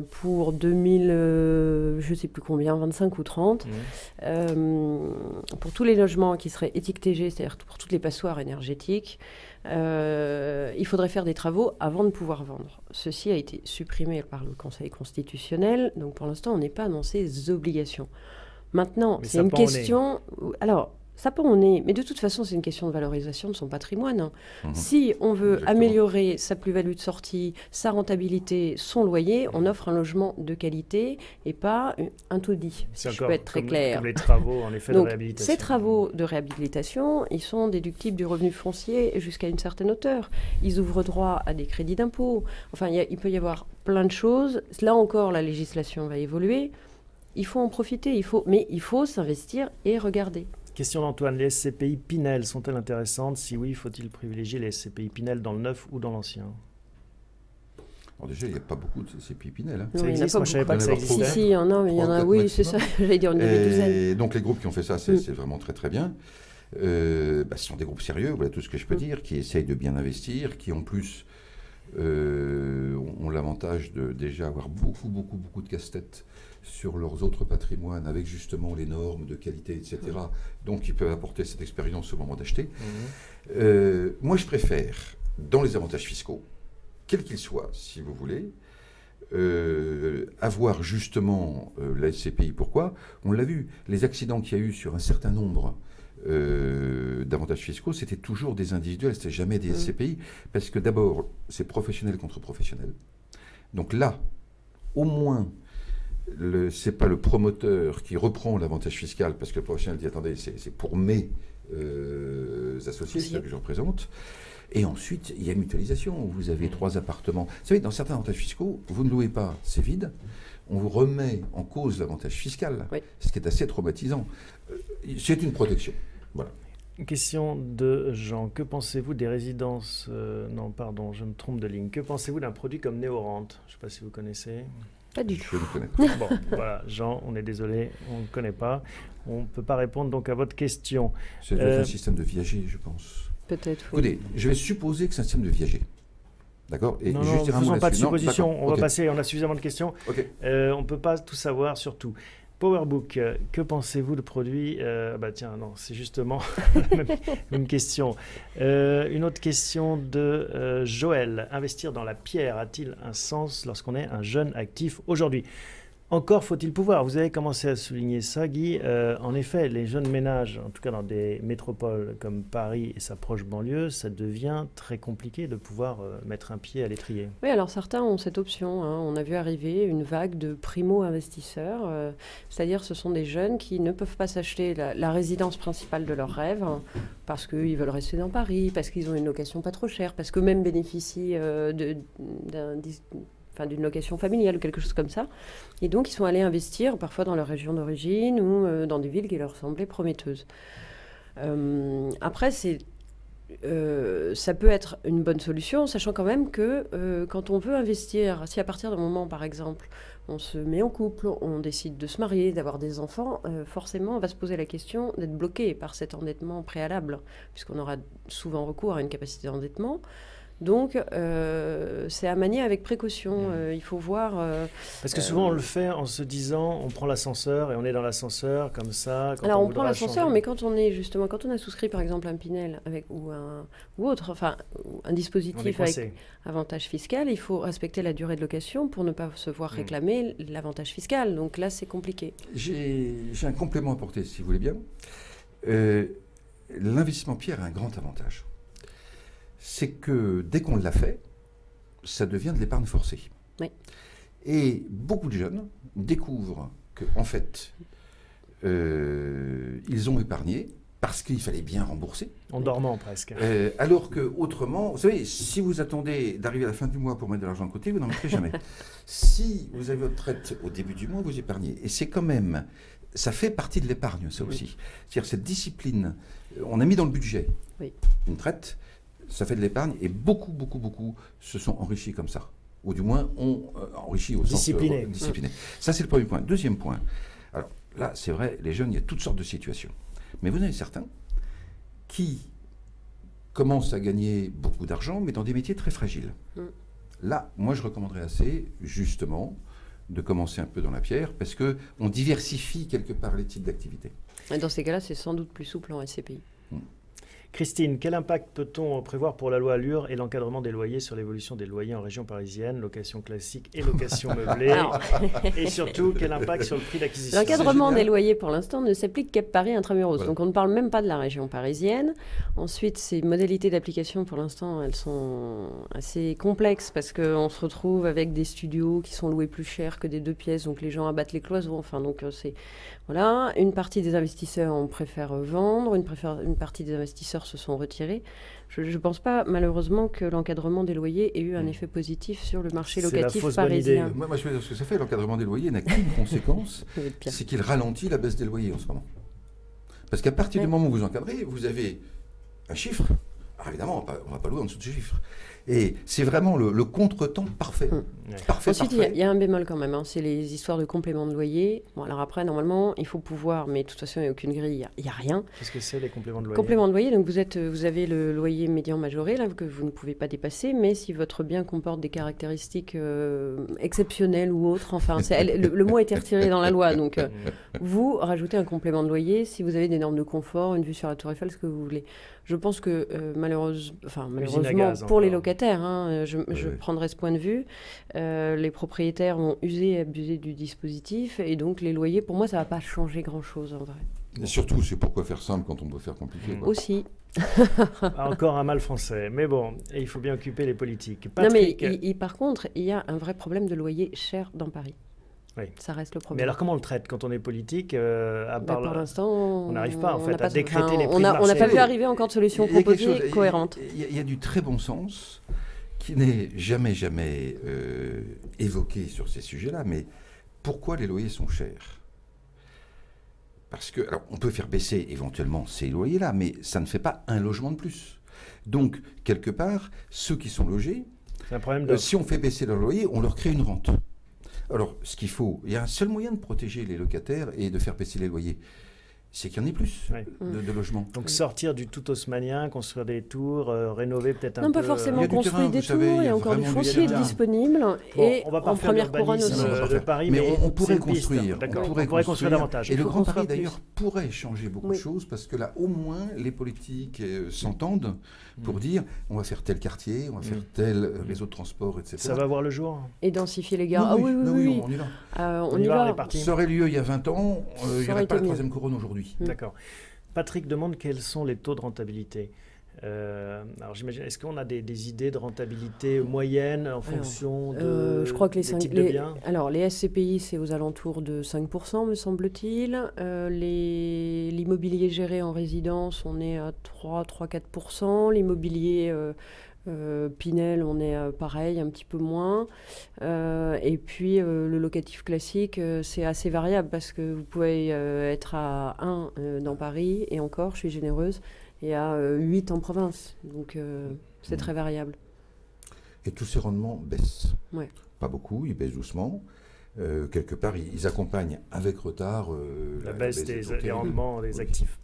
pour 2000, je ne sais plus combien, 25 ou 30, pour tous les logements qui seraient étiquetés, c'est-à-dire pour toutes les passoires énergétiques, il faudrait faire des travaux avant de pouvoir vendre. Ceci a été supprimé par le Conseil constitutionnel, donc pour l'instant on n'est pas dans ces obligations. Maintenant, Mais c'est ça une pend au nez. question... Alors, ça pend au nez, mais de toute façon, c'est une question de valorisation de son patrimoine. Hein. Si on veut Exactement. améliorer sa plus-value de sortie, sa rentabilité, son loyer, on offre un logement de qualité et pas un taudis, si je encore peux être très clair. Comme les travaux, en effet, de Donc, réhabilitation. ces travaux de réhabilitation, ils sont déductibles du revenu foncier jusqu'à une certaine hauteur. Ils ouvrent droit à des crédits d'impôt. Enfin, il peut y avoir plein de choses. Là encore, la législation va évoluer. Il faut en profiter, mais il faut s'investir et regarder. Question d'Antoine, les SCPI Pinel sont-elles intéressantes? Si oui, faut-il privilégier les SCPI Pinel dans le neuf ou dans l'ancien? Alors déjà, il n'y a pas beaucoup de CPI Pinel. Hein. Ça Non, il y en a existe, pas moi je savais beaucoup. pas que ça Il y en a pas existait. Si, il y en a, mais il y en Trois, a, quatre oui, c'est ça, maximum. j'allais dire une demi-douzaine. Et donc les groupes qui ont fait ça, c'est vraiment très très bien. Ce sont des groupes sérieux, voilà tout ce que je peux dire, qui essayent de bien investir, qui en plus ont l'avantage de déjà avoir beaucoup de casse-tête sur leurs autres patrimoines, avec justement les normes de qualité, etc. Donc ils peuvent apporter cette expérience au moment d'acheter. Moi je préfère, dans les avantages fiscaux, quels qu'ils soient, si vous voulez, avoir justement la SCPI. Pourquoi? On l'a vu, les accidents qu'il y a eu sur un certain nombre d'avantages fiscaux, c'était toujours des individuels, c'était jamais des SCPI, parce que d'abord, c'est professionnel contre professionnel. Donc là, au moins, c'est pas le promoteur qui reprend l'avantage fiscal, parce que le professionnel dit, attendez, c'est pour mes associés, c'est ça que je représente. Et ensuite, il y a mutualisation. Vous avez 3 appartements. Vous savez, dans certains avantages fiscaux, vous ne louez pas, c'est vide. On vous remet en cause l'avantage fiscal, Oui. ce qui est assez traumatisant. C'est une protection. Voilà. Une question de Jean. Que pensez-vous des résidences... non, pardon, je me trompe de ligne. Que pensez-vous d'un produit comme Néorente? Je ne sais pas si vous connaissez. Pas du tout. Je ne connais pas. Bon, voilà, Jean, on est désolé, on ne connaît pas. On ne peut pas répondre donc à votre question. C'est un système de viager, je pense. Peut-être. Oui. Écoutez, je vais supposer que c'est un système de viager. D'accord? Et Non, juste non, dire un mot faisons pas de là-dessus. Non, suppositions. d'accord, On va ok. passer, on a suffisamment de questions. Ok. On ne peut pas tout savoir sur tout. Powerbook, que pensez-vous de produit bah tiens, non, c'est justement la même question. Une autre question de Joël. Investir dans la pierre a-t-il un sens lorsqu'on est un jeune actif aujourd'hui? Encore faut-il pouvoir. Vous avez commencé à souligner ça, Guy. En effet, les jeunes ménages, en tout cas dans des métropoles comme Paris et sa proche banlieue, ça devient très compliqué de pouvoir mettre un pied à l'étrier. Oui, alors certains ont cette option. Hein. On a vu arriver une vague de primo-investisseurs, c'est-à-dire ce sont des jeunes qui ne peuvent pas s'acheter la résidence principale de leurs rêves hein, parce qu'ils veulent rester dans Paris, parce qu'ils ont une location pas trop chère, parce qu'eux-mêmes bénéficient d'une location familiale ou quelque chose comme ça. Et donc, ils sont allés investir parfois dans leur région d'origine ou dans des villes qui leur semblaient prometteuses. Après, ça peut être une bonne solution, sachant quand même que quand on veut investir, si à partir d'un moment, par exemple, on se met en couple, on décide de se marier, d'avoir des enfants, forcément, on va se poser la question d'être bloqué par cet endettement préalable, puisqu'on aura souvent recours à une capacité d'endettement. Donc, c'est à manier avec précaution. Il faut voir... Parce que souvent, on le fait en se disant, on prend l'ascenseur et on est dans l'ascenseur, comme ça. Quand Alors, on voudra prend l'ascenseur, changer. mais quand on a souscrit, par exemple, un Pinel ou autre, enfin, un On est dispositif coincé. avec avantage fiscal, il faut respecter la durée de location pour ne pas se voir réclamer l'avantage fiscal. Donc là, c'est compliqué. J'ai un complément à apporter, si vous voulez bien. L'investissement pierre a un grand avantage. C'est que dès qu'on l'a fait, ça devient de l'épargne forcée. Oui. Et beaucoup de jeunes découvrent qu'en fait, ils ont épargné parce qu'il fallait bien rembourser. En dormant presque. Alors que autrement, vous savez, si vous attendez d'arriver à la fin du mois pour mettre de l'argent de côté, vous n'en mettrez jamais. Si vous avez votre retraite au début du mois, vous épargnez. Et c'est quand même, ça fait partie de l'épargne, ça aussi. C'est-à-dire cette discipline, on a mis dans le budget une traite, ça fait de l'épargne, et beaucoup se sont enrichis comme ça. Ou du moins, ont enrichi au sens discipliné. Ça, c'est le premier point. Deuxième point. Alors là, c'est vrai, les jeunes, il y a toutes sortes de situations. Mais vous en avez certains qui commencent à gagner beaucoup d'argent, mais dans des métiers très fragiles. Là, moi, je recommanderais assez, justement, de commencer un peu dans la pierre, parce qu'on diversifie quelque part les types d'activités. Et dans ces cas-là, c'est sans doute plus souple en SCPI. Christine, quel impact peut-on prévoir pour la loi Allure et l'encadrement des loyers sur l'évolution des loyers en région parisienne, location classique et location meublée? Et surtout, quel impact sur le prix d'acquisition? L'encadrement des loyers, pour l'instant, ne s'applique qu'à Paris intramuros. Voilà. Donc, on ne parle même pas de la région parisienne. Ensuite, ces modalités d'application, pour l'instant, elles sont assez complexes parce qu'on se retrouve avec des studios qui sont loués plus cher que des 2 pièces. Donc, les gens abattent les cloisons. Enfin, donc, c'est... Voilà. Une partie des investisseurs, on préfère vendre. Une partie des investisseurs se sont retirés. Je ne pense pas, malheureusement, que l'encadrement des loyers ait eu un effet positif sur le marché locatif parisien. Moi, je veux dire ce que ça fait. L'encadrement des loyers n'a qu'une conséquence, c'est qu'il ralentit la baisse des loyers en ce moment. Parce qu'à partir du moment où vous encadrez, vous avez un chiffre. Alors évidemment, on ne va pas louer en dessous de ce chiffre. Et c'est vraiment le contretemps parfait. Ensuite, il y a un bémol quand même, c'est les histoires de compléments de loyer. Bon, alors après, normalement, il faut pouvoir, mais de toute façon, il n'y a aucune grille, il n'y a rien. Qu'est-ce que c'est les compléments de loyer? Compléments de loyer, donc vous avez le loyer médian majoré, là, que vous ne pouvez pas dépasser, mais si votre bien comporte des caractéristiques exceptionnelles ou autres, enfin, le mot a été retiré dans la loi, donc vous rajoutez un complément de loyer si vous avez des normes de confort, une vue sur la Tour Eiffel, ce que vous voulez. Je pense que malheureusement pour les locataires, je prendrai ce point de vue, les propriétaires ont usé et abusé du dispositif et donc les loyers, pour moi, ça ne va pas changer grand-chose en vrai. Et surtout, c'est pourquoi faire simple quand on doit faire compliqué. Aussi. Encore un mal français. Mais bon, il faut bien occuper les politiques. Patrick... Non, mais par contre, il y a un vrai problème de loyer cher dans Paris. Oui. Ça reste le problème. Mais alors comment on le traite quand on est politique pour l'instant, on n'arrive pas en fait à décréter les prix on de marché. n'a pas vu arriver encore de solution proposée cohérente. Il y a du très bon sens qui n'est jamais évoqué sur ces sujets-là. Mais pourquoi les loyers sont chers? Parce que, alors, on peut faire baisser éventuellement ces loyers-là, mais ça ne fait pas un logement de plus. Donc, quelque part, ceux qui sont logés, c'est un problème si on fait baisser leur loyer, on leur crée une rente. Alors, ce qu'il faut, il y a un seul moyen de protéger les locataires et de faire baisser les loyers, c'est qu'il y en ait plus de logements. Donc sortir du tout haussmanien, construire des tours, rénover peut-être un peu... Non, pas forcément construire des tours, il y a encore du foncier disponible. Et on va pas en première couronne aussi. De Paris, mais on pourrait construire. On pourrait construire davantage. Et le Grand Paris, d'ailleurs, pourrait changer beaucoup de choses, parce que là, au moins, les politiques s'entendent pour dire on va faire tel quartier, on va faire tel réseau de transport, etc. Ça va voir le jour. Et densifier les gares. Oui, on y va. On y va. Ça aurait lieu il y a 20 ans, il n'y aurait pas la troisième couronne aujourd'hui. D'accord. Patrick demande quels sont les taux de rentabilité. Alors j'imagine, est-ce qu'on a des idées de rentabilité moyenne en fonction de je crois que des types de biens? Alors les SCPI, c'est aux alentours de 5%, me semble-t-il. L'immobilier géré en résidence, on est à 3-4%. L'immobilier Pinel, on est pareil, un petit peu moins. Et puis le locatif classique, c'est assez variable parce que vous pouvez être à 1 dans Paris, et encore, je suis généreuse, et à 8 en province. Donc c'est très variable. Et tous ces rendements baissent. Ouais. Pas beaucoup, ils baissent doucement. Quelque part, ils accompagnent avec retard la baisse des rendements des actifs.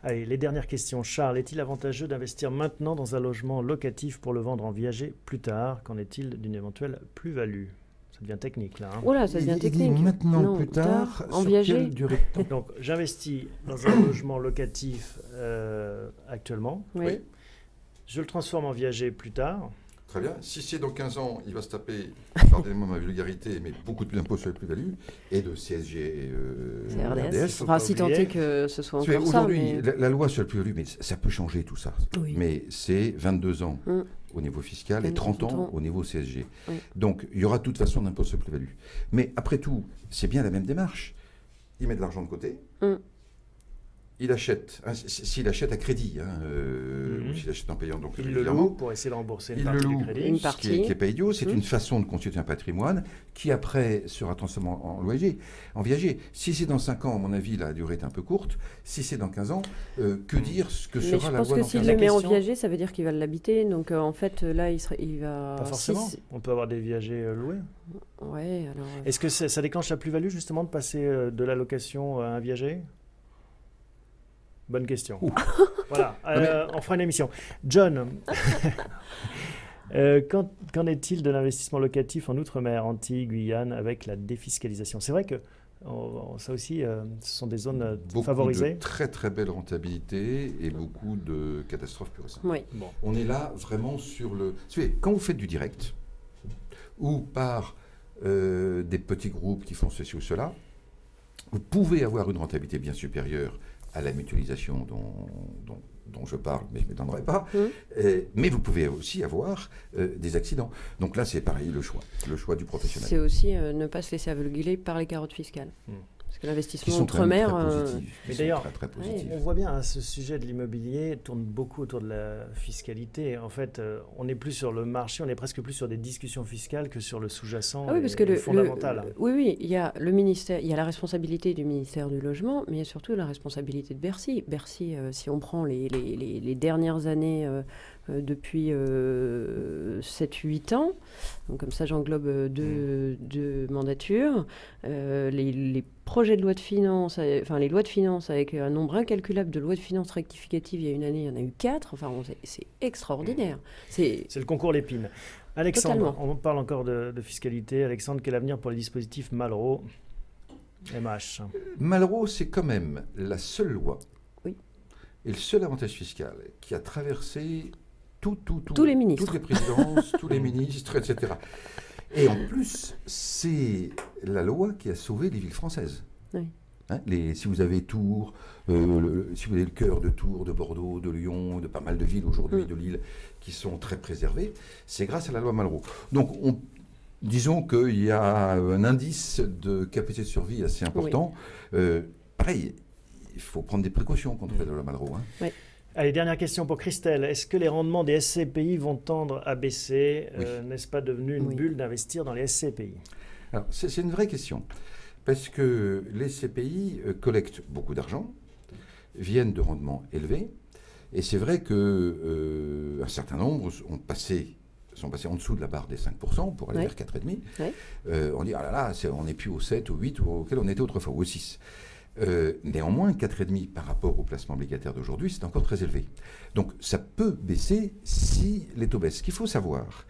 Allez, les dernières questions. Charles, est-il avantageux d'investir maintenant dans un logement locatif pour le vendre en viager plus tard? Qu'en est-il d'une éventuelle plus-value? Ça devient technique là. Hein. Voilà, ça devient Il dit technique. maintenant, Non, plus tard, en sur viager. quelle durée de temps? Donc, j'investis dans un logement locatif actuellement. Oui. Je le transforme en viager plus tard. Très bien. Si c'est dans 15 ans, il va se taper, pardonnez-moi ma vulgarité, mais beaucoup plus d'impôts sur les plus-values et de CSG C'est RDS. RDS. Enfin, si tant est que ce soit encore ça. Aujourd'hui, Mais... la loi sur le plus-value, mais ça peut changer tout ça. Oui. Mais c'est 22 ans au niveau fiscal et 30 ans au niveau CSG. Oui. Donc, il y aura de toute façon d'impôt sur le plus-value. Mais après tout, c'est bien la même démarche. Il met de l'argent de côté. Il achète, hein, s'il achète à crédit, ou s'il achète en payant. Donc, il le loue pour essayer de rembourser une partie du crédit. Une ce partie. qui est pas idiot. C'est une façon de constituer un patrimoine qui après sera transformé en viager. Si c'est dans 5 ans, à mon avis, la durée est un peu courte. Si c'est dans 15 ans, que dire ce que sera la loi dans 15 ans? Je pense que s'il le met en viager, ça veut dire qu'il va l'habiter. Donc en fait, là, il va... Pas forcément. On peut avoir des viagers loués. Ouais, alors... Est-ce que ça déclenche la plus-value justement de passer de la location à un viager? Bonne question. Voilà, on fera une émission. John, qu'en est-il de l'investissement locatif en Outre-mer, Antilles, Guyane, avec la défiscalisation? C'est vrai que ça aussi, ce sont des zones favorisées. Beaucoup de très très belles rentabilités et beaucoup de catastrophes pures et simples. Oui. Bon. On est là vraiment sur le... Vous savez, quand vous faites du direct, ou par des petits groupes qui font ceci ou cela, vous pouvez avoir une rentabilité bien supérieure à la mutualisation dont je parle, mais je ne m'étendrai pas. Mais vous pouvez aussi avoir des accidents. Donc là, c'est pareil, le choix du professionnel. C'est aussi ne pas se laisser aveugler par les carottes fiscales. Parce que l'investissement outre-mer... Mais d'ailleurs, très positif. On voit bien, hein, ce sujet de l'immobilier tourne beaucoup autour de la fiscalité. En fait, on n'est plus sur le marché, on est presque plus sur des discussions fiscales que sur le sous-jacent fondamental. Oui, il y a le ministère, il y a la responsabilité du ministère du Logement, mais il y a surtout la responsabilité de Bercy. Bercy, si on prend les dernières années depuis 7-8 ans, donc comme ça j'englobe deux mandatures, les projets de loi de finances, enfin les lois de finances avec un nombre incalculable de lois de finances rectificatives, il y a une année, il y en a eu 4, enfin c'est extraordinaire. C'est le concours Lépine. Alexandre, Totalement. On parle encore de fiscalité. Alexandre, quel avenir pour les dispositifs Malraux MH? Malraux, c'est quand même la seule loi et le seul avantage fiscal qui a traversé tous les ministres, toutes les présidences, tous les ministres, etc. Et en plus, c'est la loi qui a sauvé les villes françaises. Oui. Hein, si vous avez Tours, si vous avez le cœur de Tours, de Bordeaux, de Lyon, de pas mal de villes aujourd'hui, de Lille, qui sont très préservées, c'est grâce à la loi Malraux. Donc, disons qu'il y a un indice de capacité de survie assez important. Pareil, il faut prendre des précautions quand on fait la loi Malraux. Hein. Oui. Allez, dernière question pour Christelle. Est-ce que les rendements des SCPI vont tendre à baisser? N'est-ce pas devenu une bulle d'investir dans les SCPI? Alors, c'est une vraie question. Parce que les SCPI collectent beaucoup d'argent, viennent de rendements élevés. Et c'est vrai qu'un certain nombre sont passés en dessous de la barre des 5% pour aller vers 4,5%. On dit, ah là là, on n'est plus au 7, au 8, auquel on était autrefois, ou au 6. Néanmoins, 4,5 par rapport au placement obligataire d'aujourd'hui, c'est encore très élevé. Donc ça peut baisser si les taux baissent. Ce qu'il faut savoir,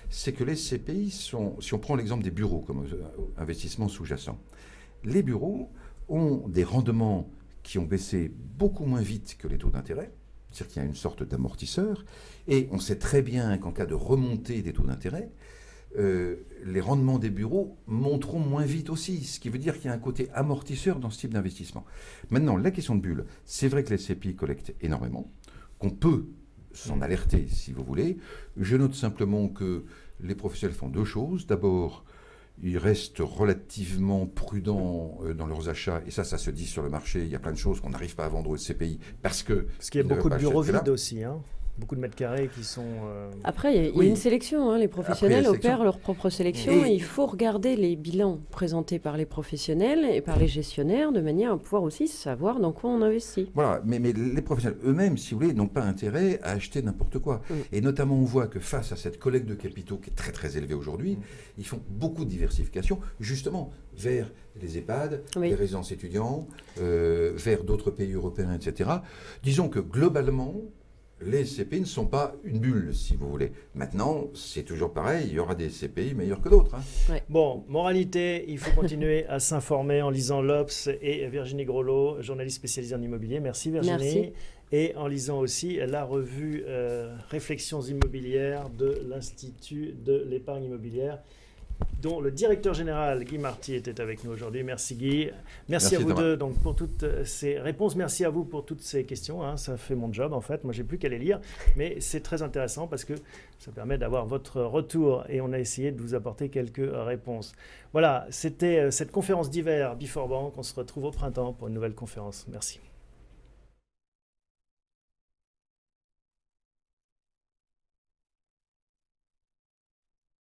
c'est que les SCPI sont, si on prend l'exemple des bureaux comme investissement sous-jacent, les bureaux ont des rendements qui ont baissé beaucoup moins vite que les taux d'intérêt, c'est-à-dire qu'il y a une sorte d'amortisseur, et on sait très bien qu'en cas de remontée des taux d'intérêt, les rendements des bureaux monteront moins vite aussi, ce qui veut dire qu'il y a un côté amortisseur dans ce type d'investissement. Maintenant, la question de bulle, c'est vrai que les SCPI collectent énormément, qu'on peut s'en alerter si vous voulez. Je note simplement que les professionnels font deux choses. D'abord, ils restent relativement prudents dans leurs achats, et ça se dit sur le marché. Il y a plein de choses qu'on n'arrive pas à vendre aux SCPI parce qu'il y a beaucoup de bureaux vides aussi. Hein. beaucoup de mètres carrés qui sont... Après, il y a une sélection. Les professionnels opèrent leur propre sélection. Et il faut regarder les bilans présentés par les professionnels et par les gestionnaires de manière à pouvoir aussi savoir dans quoi on investit. Voilà, mais les professionnels eux-mêmes, si vous voulez, n'ont pas intérêt à acheter n'importe quoi. Et notamment, on voit que face à cette collecte de capitaux qui est très très élevée aujourd'hui, ils font beaucoup de diversification, justement, vers les EHPAD, les résidences étudiants, vers d'autres pays européens, etc. Disons que globalement, les CPI ne sont pas une bulle, si vous voulez. Maintenant, c'est toujours pareil, il y aura des CPI meilleurs que d'autres. Bon, moralité, il faut continuer à s'informer en lisant l'Obs et Virginie Groslo, journaliste spécialisée en immobilier. Merci Virginie. Merci. Et en lisant aussi la revue Réflexions immobilières de l'Institut de l'épargne immobilière, dont le directeur général Guy Marty était avec nous aujourd'hui. Merci Guy. Merci à vous deux donc, pour toutes ces réponses. Merci à vous pour toutes ces questions. Ça fait mon job en fait. Moi, j'ai plus qu'à les lire. Mais c'est très intéressant parce que ça permet d'avoir votre retour et on a essayé de vous apporter quelques réponses. Voilà, c'était cette conférence d'hiver Before Bank. On se retrouve au printemps pour une nouvelle conférence. Merci.